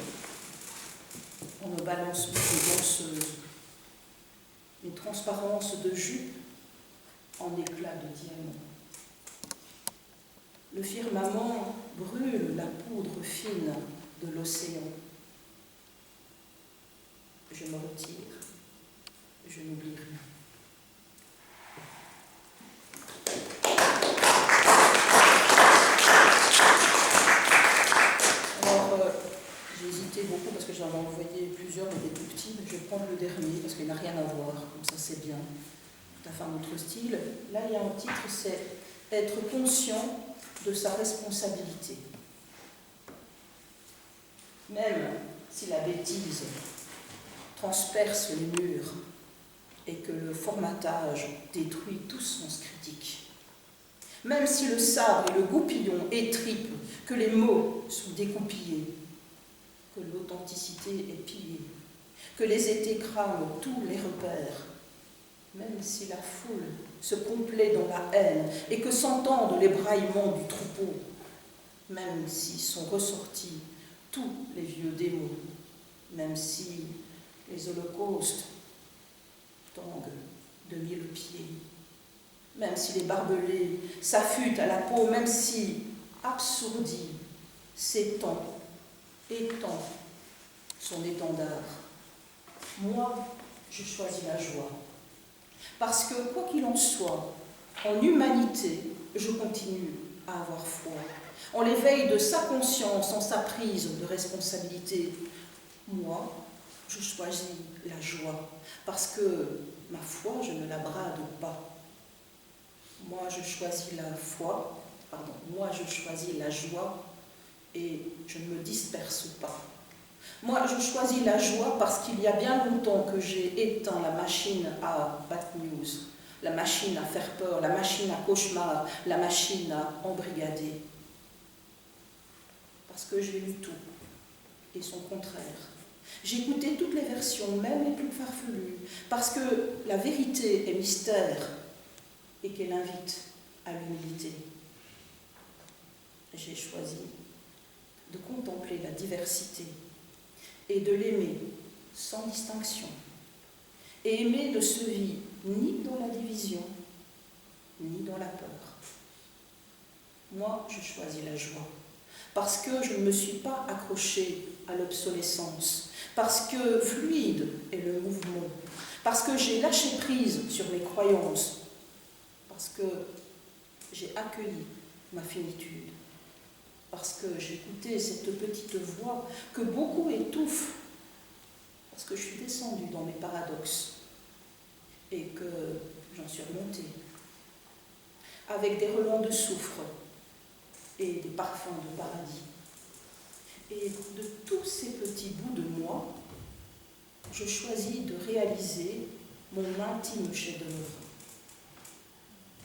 en me balance de danseuse. Une transparence de jupe en éclat de diamant. Le firmament brûle la poudre fine de l'océan. Je me retire, je n'oublie rien. Alors, j'ai hésité beaucoup parce que j'en ai envoyé plusieurs, mais des tout petits, mais je vais prendre le dernier parce qu'il n'a rien à voir, comme ça c'est bien. Tout à fait un autre style. Là, il y a un titre, c'est « Être conscient de sa responsabilité ». Même si la bêtise transperce les murs et que le formatage détruit tout sens critique, même si le sabre et le goupillon étripent, que les mots sont découpillés, que l'authenticité est pillée, que les étés crament tous les repères, même si la foule se complaît dans la haine et que s'entendent les braillements du troupeau, même si sont ressortis tous les vieux démons, même si les holocaustes tanguent de 1000 pieds, même si les barbelés s'affûtent à la peau, même si, absourdi, s'étend, étend son étendard. Moi, je choisis la joie. Parce que, quoi qu'il en soit, en humanité, je continue à avoir foi. En l'éveil de sa conscience, en sa prise de responsabilité. Moi, je choisis la joie. Parce que ma foi, je ne la brade pas. Moi, je choisis la foi, moi, je choisis la joie et je ne me disperse pas. Moi, je choisis la joie parce qu'il y a bien longtemps que j'ai éteint la machine à bad news, la machine à faire peur, la machine à cauchemar, la machine à embrigader. Parce que j'ai lu tout et son contraire. J'ai écouté toutes les versions, même les plus farfelues, parce que la vérité est mystère et qu'elle invite à l'humilité. J'ai choisi de contempler la diversité et de l'aimer sans distinction. Et aimer ne se vit ni dans la division, ni dans la peur. Moi, je choisis la joie, parce que je ne me suis pas accrochée à l'obsolescence, parce que fluide est le mouvement, parce que j'ai lâché prise sur mes croyances, parce que j'ai accueilli ma finitude, parce que j'ai écouté cette petite voix que beaucoup étouffent, parce que je suis descendue dans mes paradoxes et que j'en suis remontée, avec des relents de soufre et des parfums de paradis. Et de tous ces petits bouts de moi, je choisis de réaliser mon intime chef-d'œuvre.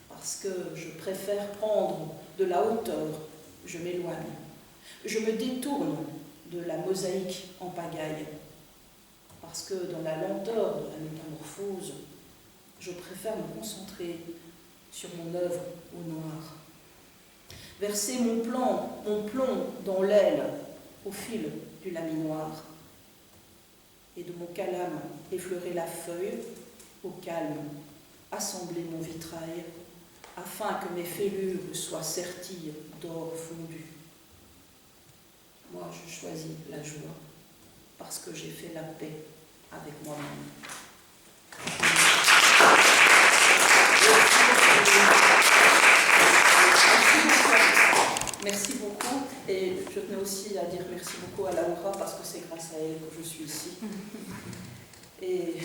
Parce que je préfère prendre de la hauteur, je m'éloigne. Je me détourne de la mosaïque en pagaille. Parce que dans la lenteur de la métamorphose, je préfère me concentrer sur mon œuvre au noir. Verser mon plomb dans l'aile au fil du laminoir. Et de mon calame effleurer la feuille au calme, assembler mon vitrail, afin que mes fêlures soient serties d'or fondu. Moi, je choisis la joie, parce que j'ai fait la paix avec moi-même. Merci beaucoup. Et je tenais aussi à dire merci beaucoup à Laura, parce que c'est grâce à elle que je suis ici. Et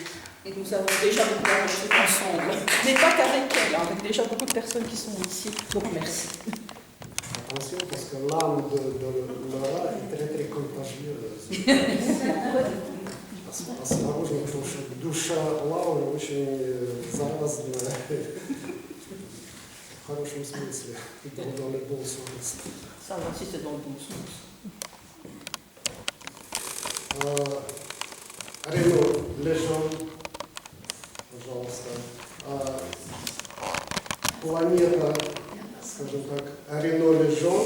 nous avons déjà beaucoup avancé ensemble, mais pas qu'avec elle, avec déjà beaucoup de personnes qui sont ici. Donc merci. Attention, parce que l'âme de Laura est très très contagieuse. Осторожно, потому что душа Лауры очень заразная. В хорошем смысле, dans le bon sens. Ça va, si c'est dans le bon sens. Рено Лежон, пожалуйста. Планета, скажем так, Рено Лежон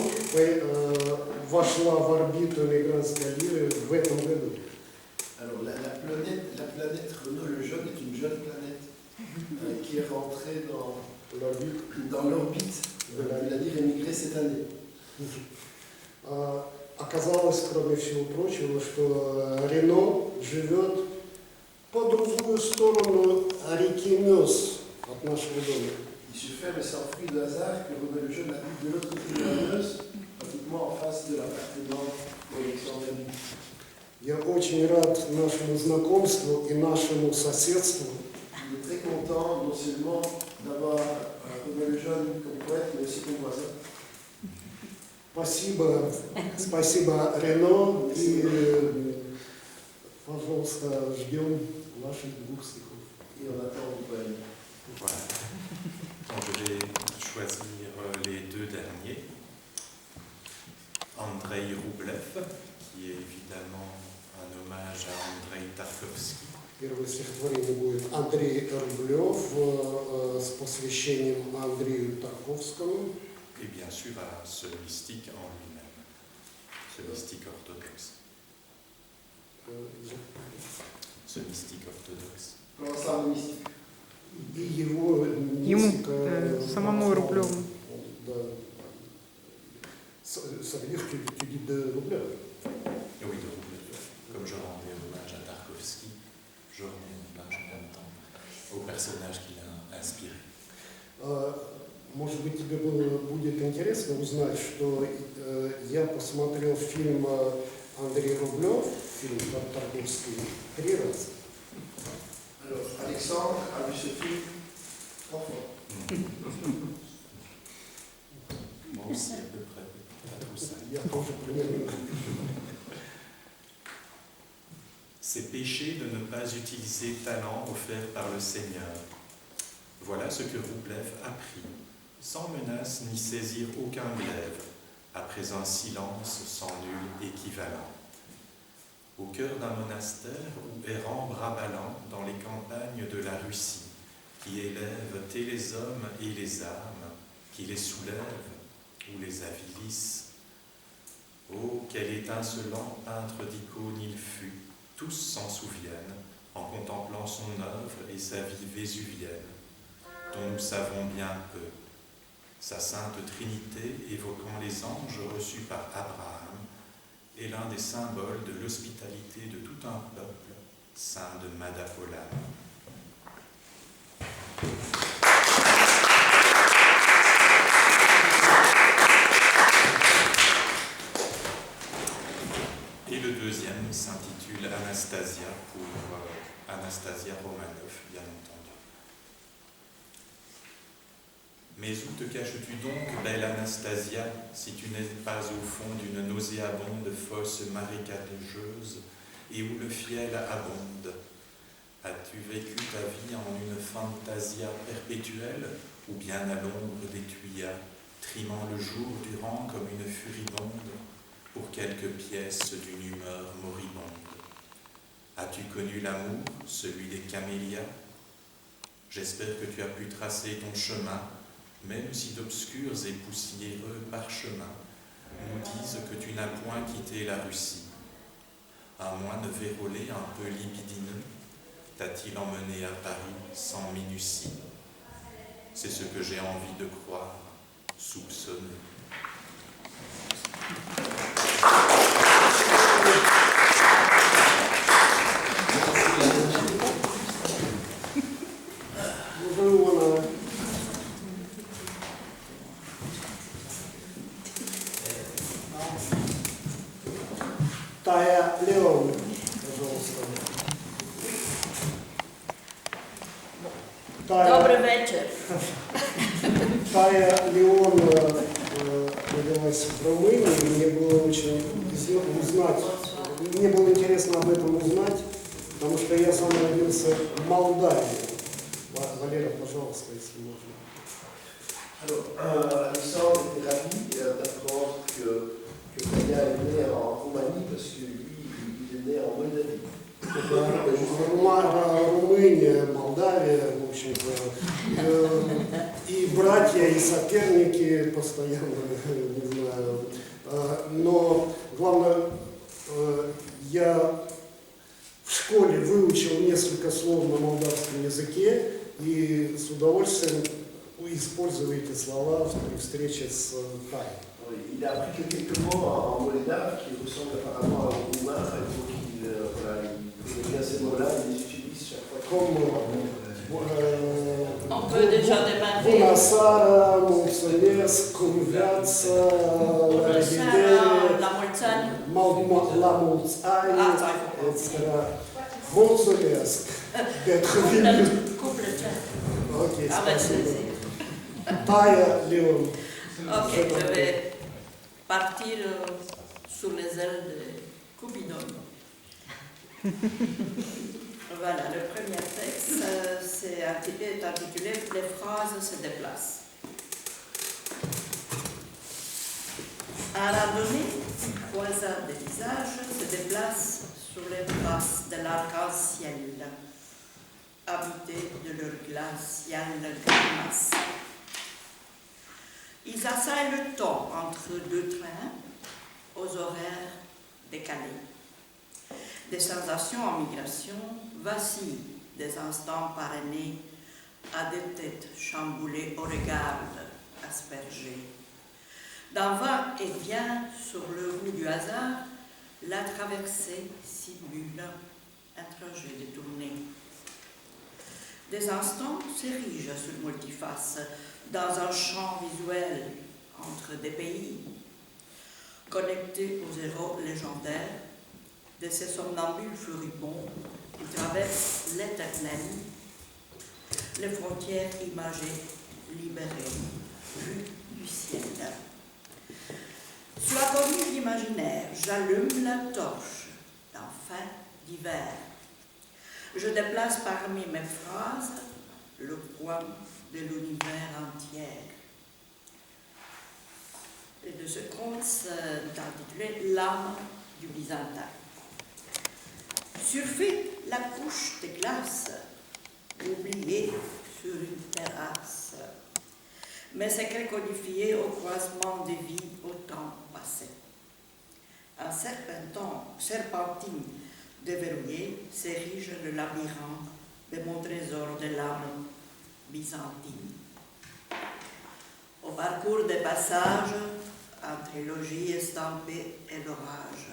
вошла в орбиту Мигрантской лиры в этом году. Alors la planète Renault le Jeune est une jeune planète qui est rentrée dans l'orbite de la lyre émigrée cette année. Оказалось, кроме всего прочего, что Рено живет по другую сторону реки Мёс от нашего дома. Il se fait, mais c'est un fruit de hasard que Renault le Jeune habite de l'autre côté de la Meuse, pratiquement en face de l'appartement d'Alexandre. Я очень рад нашему знакомству и нашему соседству. Il est très content non seulement d'avoir Renault le Jeune comme poète, mais aussi comme voisin. Спасибо, Рено, и, пожалуйста, ждем ваших двух стихов. Et on attend vos poèmes. Voilà. Donc, je vais choisir les deux derniers. Andrei Roublev, qui est évidemment un hommage à Andrei Tarkovsky. Первое стихотворение будет Андрей Рублев с посвящением Андрею Тарковскому. Et bien sûr à ce mystique en lui-même, ce mystique orthodoxe. Ce mystique orthodoxe. Comment ça, le mystique? И его мистика... самому Рублеву. Да. Ça veut dire que tu dis de Rublev. Oui, de Rublev. Comme je rendais hommage à Tarkovsky, je rendais hommage en même temps au personnage qu'il a inspiré. Может быть, тебе будет интересно узнать, что я посмотрел фильм Андрей Рублев, фильм Тарковский, 3 раза. Alors, Alexandre a vu ce film 3 fois. Moi aussi, à peu près. Pas trop ça. Я тоже примерно. C'est péché de ne pas utiliser talent offert par le Seigneur. Voilà ce que Rublev apprit, sans menace ni saisir aucun glaive, après un silence sans nul équivalent. Au cœur d'un monastère où errant bras ballants dans les campagnes de la Russie, qui élève les hommes et les âmes, qui les soulève ou les avilisse. Oh, quel étincelant peintre d'icônes il fut, tous s'en souviennent, en contemplant son œuvre et sa vie vésuvienne, dont nous savons bien peu. Sa sainte Trinité, évoquant les anges reçus par Abraham, est l'un des symboles de l'hospitalité de tout un peuple, saint de Madapolam. Et le deuxième s'intitule Anastasia, pour Anastasia Romanov, bien entendu. Mais où te caches-tu donc, belle Anastasia, si tu n'es pas au fond d'une nauséabonde fosse marécageuse et où le fiel abonde? As-tu vécu ta vie en une fantasia perpétuelle ou bien à l'ombre des tuyas, trimant le jour durant comme une furibonde pour quelques pièces d'une humeur moribonde? As-tu connu l'amour, celui des camélias? J'espère que tu as pu tracer ton chemin, même si d'obscurs et poussiéreux parchemins nous disent que tu n'as point quitté la Russie. Un moine vérolé un peu libidineux t'a-t-il emmené à Paris sans minutie? C'est ce que j'ai envie de croire, soupçonner. Тая Леон, пожалуйста. Добрый вечер. Тая Леон родилась в Румынии, и мне было очень узнать, мне было интересно об этом узнать, потому что я сам родился в Молдавии. Валера, пожалуйста, если можно. Alors, Alexandre était ravi d'apprendre que Taya est né en Roumanie parce que lui, il est né en Moldavie. Румыния, Молдавия, в общем-то, и братья, и соперники постоянно, не знаю. Но главное, я в школе выучил несколько слов на молдавском языке и с удовольствием использую эти слова при встрече с Таей. Il a appris quelques mots en moldave qui ressemblent apparemment à un roumain, et donc il connaît bien ces mots-là, il les utilise chaque fois. Comme On peut déjà démarrer. Bună seara, mulțumesc, cum viața, la revedere, La mulți ani. la mulți ani, etc. Mulțumesc d'être venu. Cu plăcere. Ok, Avec spasibo. plaisir. Taya Leon. Ok, je vais partir sous les ailes de Cupidon. Voilà, le premier texte est intitulé Les phrases se déplacent. À la donnée, croisade des visages se déplacent sur les traces de l'arc-en-ciel, habité de leur glaciale grimace. Ils assaillent le temps entre deux trains aux horaires décalés. Des sensations en migration vacillent des instants parrainés à des têtes chamboulées au regard aspergé. D'un va-et-vient sur le roue du hasard, la traversée simule un trajet détourné. Des instants s'érigent sur multiface dans un champ visuel entre des pays, connectés aux héros légendaires de ces somnambules furibonds qui traversent l'éternel, les frontières imagées, libérées, vues du ciel. Sur la corniche imaginaire, j'allume la torche d'un fin d'hiver. Je déplace parmi mes phrases le point de l'univers entier. Et de ce conte intitulé L'âme du Byzantin. Surfait la couche de glace, oubliée sur une terrasse, mais c'est qu'elle codifiait au croisement des vies au temps passé. Un serpentine déverrouillée s'érige le labyrinthe de mon trésor de l'âme byzantine. Au parcours des passages, entre logis estampés et l'orage,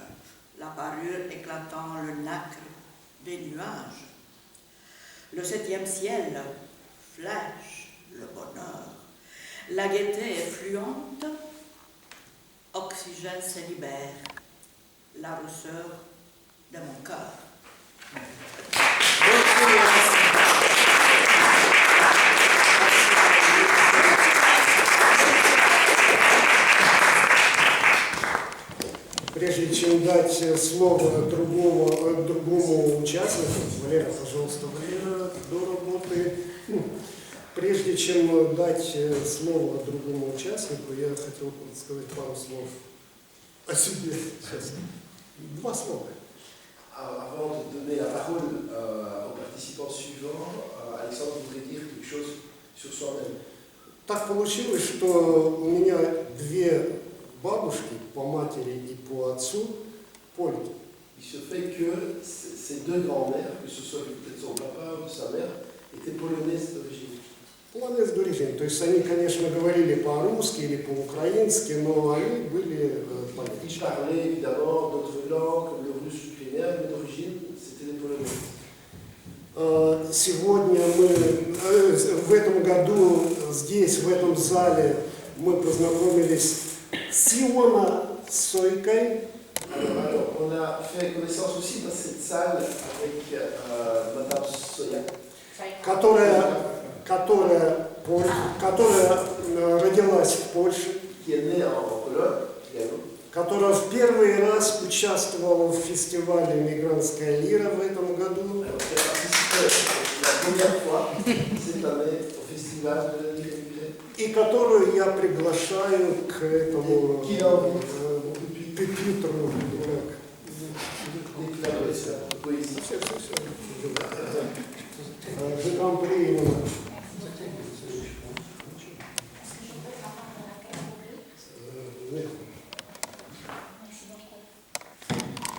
la parure éclatant le nacre des nuages. Le 7e ciel flèche le bonheur. La gaieté est fluente, oxygène se libère, la douceur de mon cœur. Прежде чем дать слово другому участнику, Валера, пожалуйста, Валера, до работы. Прежде чем дать слово другому участнику, я хотел сказать пару слов о себе. Сейчас. 2 слова. Avant de donner la parole aux participants suivants, Alexandre voudrait dire quelque chose sur soi-même. Так получилось, что у меня 2 бабушки по матери и по отцу поляки. Il se fait que ces 2 grands-mères, que ce soit peut-être son papa ou sa mère, étaient polonaises d'origine. Полонез d'origine. То есть они, конечно, говорили по-русски или по-украински, но они были поляки. Ils parlaient évidemment d'autres langues, comme le russe ukrainien, mais d'origine, c'était des polonais. Сегодня мы, в этом году, здесь, в этом зале, мы познакомились с Иона Сойкой. Alors, on a fait connaissance aussi dans cette salle avec Madame Soya, которая родилась в Польше, qui est née en Pologne, которая в первый раз участвовала в фестивале «Мигрантская лира» в этом году. Alors, qui a participé la première fois cette année au festival de la Lire immigrée. И которую я приглашаю к этому пепитру.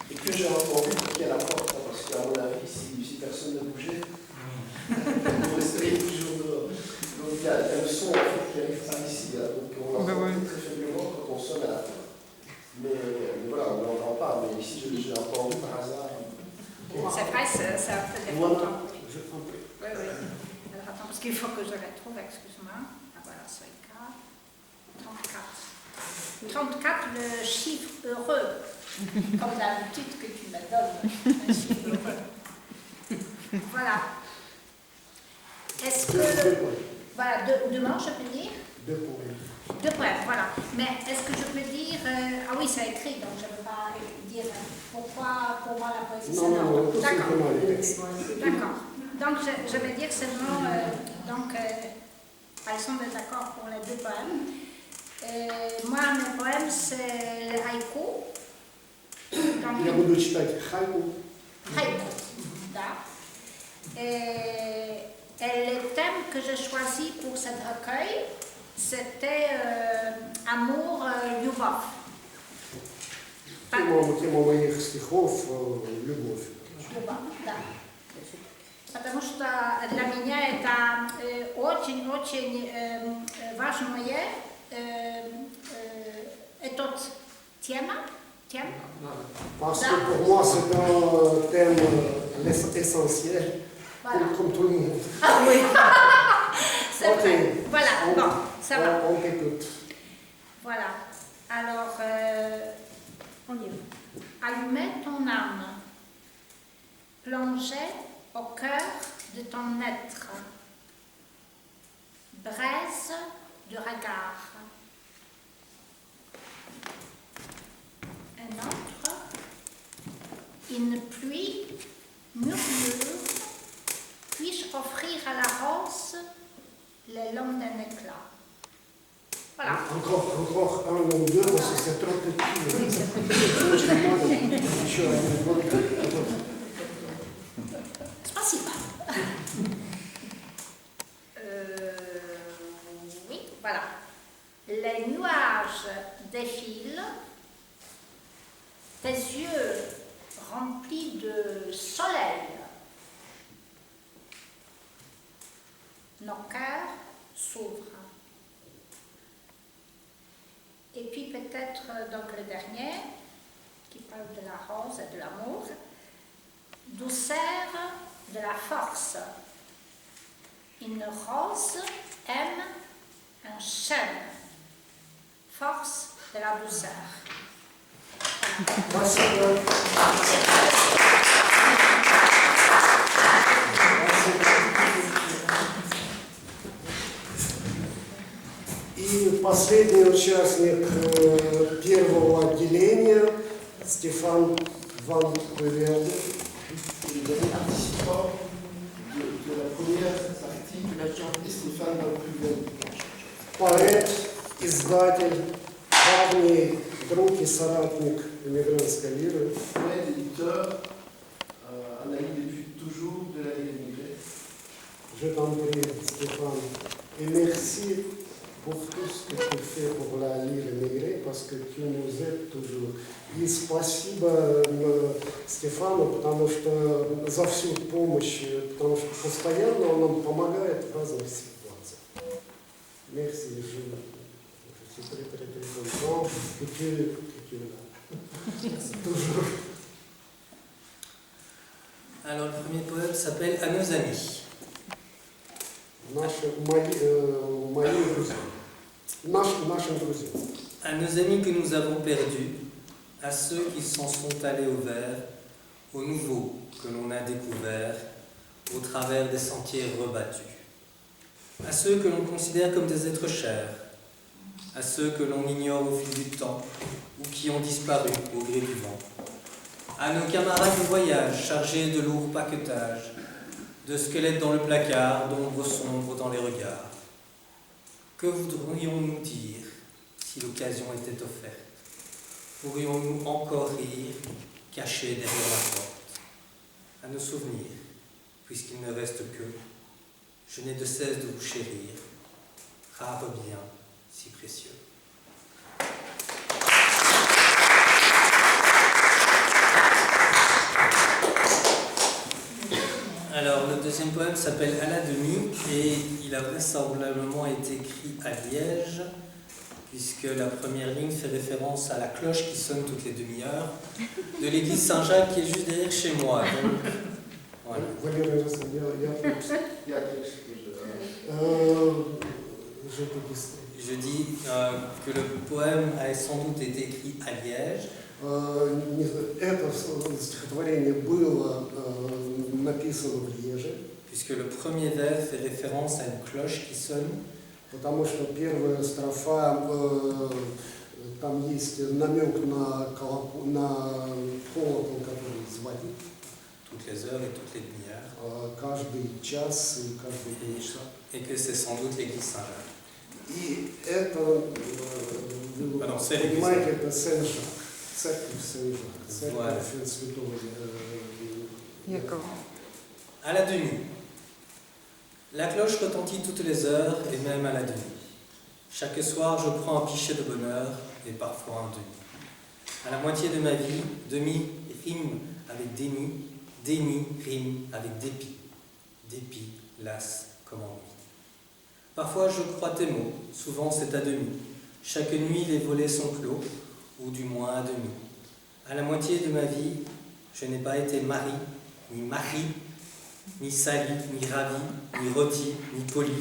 Et que j'ai entendu toquer à la porte, parce qu'à mon avis, si personne ne bougeait, on resterait toujours dehors. Donc il y a le son en fait, qui arrive par ici, là, donc on entend très faiblement quand on sonne à la porte. Mais voilà, on n'entend pas, mais ici je l'ai entendu par hasard. C'est vrai, ça faisait longtemps. Oui, oui. Alors attends, parce qu'il faut que je retrouve, excuse-moi. Ah, voilà, c'est 34. 34, le chiffre heureux. Comme d'habitude que tu me donnes, un chiffre heureux. Voilà. Est-ce que... Voilà, demain, je peux dire 2 poèmes, voilà. Mais est-ce que je peux dire... ah oui, c'est écrit, donc je ne peux pas dire pourquoi pour moi la poésie, c'est non. D'accord. D'accord. Donc je vais dire seulement... Alexandre est d'accord pour les 2 poèmes. Moi, mes poèmes, c'est le haïku. Я буду читать хайку. Хайку. Да. Et le thème que j'ai choisi pour cet recueil, c'était amour, любовь. Тема моих стихов «Любовь». Любовь, да. Потому что для меня это очень-очень важная эта тема. Parce que pour moi, c'est un thème essentiel, comme tout le monde. Ah oui, c'est Ok. vrai. Voilà, bon, ça va. On t'écoute. Voilà. Alors, on y va. Allumer ton âme, plonger au cœur de ton être, braise du regard. Un autre, une pluie murmure, puis-je offrir à la rose le long d'un éclat. Voilà. Encore un ou deux, parce que c'est trop petit. Oui, c'est Очень много. Еще один год. Спасибо. Oui, voilà. Les nuages défilent, tes yeux remplis de soleil. Nos cœurs s'ouvrent. Et puis peut-être donc le dernier, qui parle de la rose et de l'amour, douceur de la force. Une rose aime un chêne. Force de la douceur. И последний участник первого отделения Стефан Ван Ревелде. Le dernier participant de la première partie, Stéphane Van Revelde. Поэт, издатель, давний друг и соратник иммигрантской лиры. Poète, éditeur, un ami depuis toujours de la lyre immigrée. Je t'en prie, Stéphane, et merci pour tout ce que tu fais pour la lyre immigrée, parce que tu nous aides toujours. И спасибо Стефану, потому что за всю помощь, потому что постоянно он нам помогает в разных ситуациях. Merci, je suis très très très content que tu es là. Toujours. Alors, le premier poème s'appelle À nos amis. Нашим друзьям. À nos amis que nous avons perdus, à ceux qui s'en sont allés au vert, aux nouveaux que l'on a découverts au travers des sentiers rebattus, à ceux que l'on considère comme des êtres chers, à ceux que l'on ignore au fil du temps ou qui ont disparu au gré du vent, à nos camarades de voyage chargés de lourds paquetages, de squelettes dans le placard, d'ombres sombres dans les regards. Que voudrions-nous dire si l'occasion était offerte? Pourrions-nous encore rire, cachés derrière la porte? À nos souvenirs, puisqu'il ne reste que, je n'ai de cesse de vous chérir, rare bien, si précieux. Alors, le deuxième poème s'appelle À la demi et il a vraisemblablement été écrit à Liège, puisque la première ligne fait référence à la cloche qui sonne toutes les demi-heures de l'église Saint-Jacques qui est juste derrière chez moi. Donc, voilà. Je dis que le poème a sans doute été écrit à Liège. Это стихотворение было написано в Льеже. Puisque le premier vers fait référence à une cloche qui sonne. Потому что первая строфа, там есть намек на колокол, который звонит. Toutes les heures et toutes les demi-heures. Каждый час и каждые полчаса. Et que c'est sans doute l'église Saint-Jacques. И это, c'est понимаете, это Сен-Жак. Voilà. À la demi. La cloche retentit toutes les heures et même à la demi. Chaque soir, je prends un pichet de bonheur et parfois un demi. À la moitié de ma vie, demi rime avec déni, déni rime avec dépit. Dépit, las comme ennui. Parfois je crois tes mots, souvent c'est à demi. Chaque nuit les volets sont clos, ou du moins à demi. À la moitié de ma vie, je n'ai pas été mari, ni mari, ni sali, ni ravi, ni rôti, ni poli.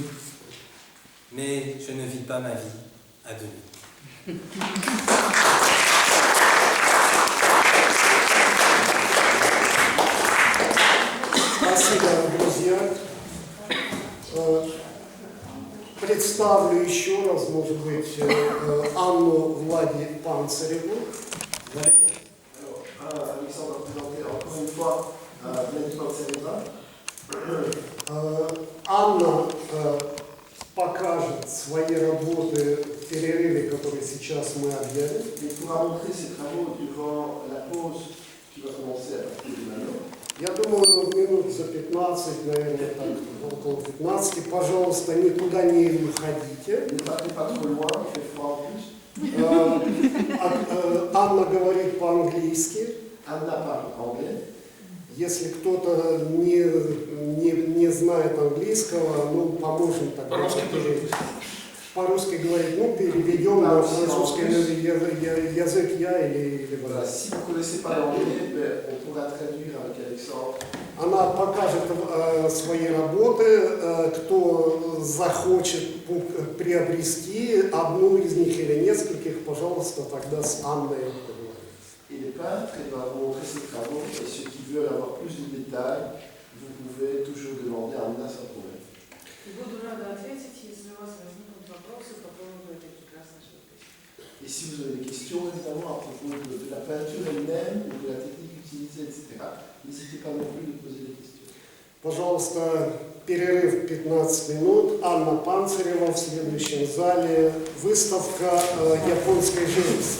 Mais je ne vis pas ma vie à demi. Спасибо, друзья. Представлю еще раз, может быть, Анну Влади Панцареву. Alexandre va présenter encore une fois Влади Панцарева. Анна покажет свои работы в перерыве, который сейчас мы объявим. Il pourra montrer ses travaux durant la pause qui va commencer à partir de maintenant. Я думаю, минут за 15, наверное, так, около 15. Пожалуйста, никуда не выходите. Ne partez pas trop loin, il fait froid en plus. Анна говорит по-английски. Anna parle anglais. Если кто-то не знает английского, ну, поможем так. По-русски тоже. По-русски говорит, ну, переведем на французский язык я или Voilà, si vous ne connaissez pas l'anglais, on pourra traduire avec Alexandre. Она покажет свои работы, кто захочет приобрести одну из них или нескольких, пожалуйста, тогда с Анной поговорим. Et les peintres, il va vous montrer ses travaux, et ceux qui veulent avoir plus de détails, vous pouvez toujours demander à Anna sans problème. Et si vous avez des questions, évidemment, à propos de la peinture elle-même, ou de la technique utilisée, etc., n'hésitez pas non plus de poser des questions. Пожалуйста, перерыв 15 минут. Анна Панцарева в следующем зале. Выставка японской живописи.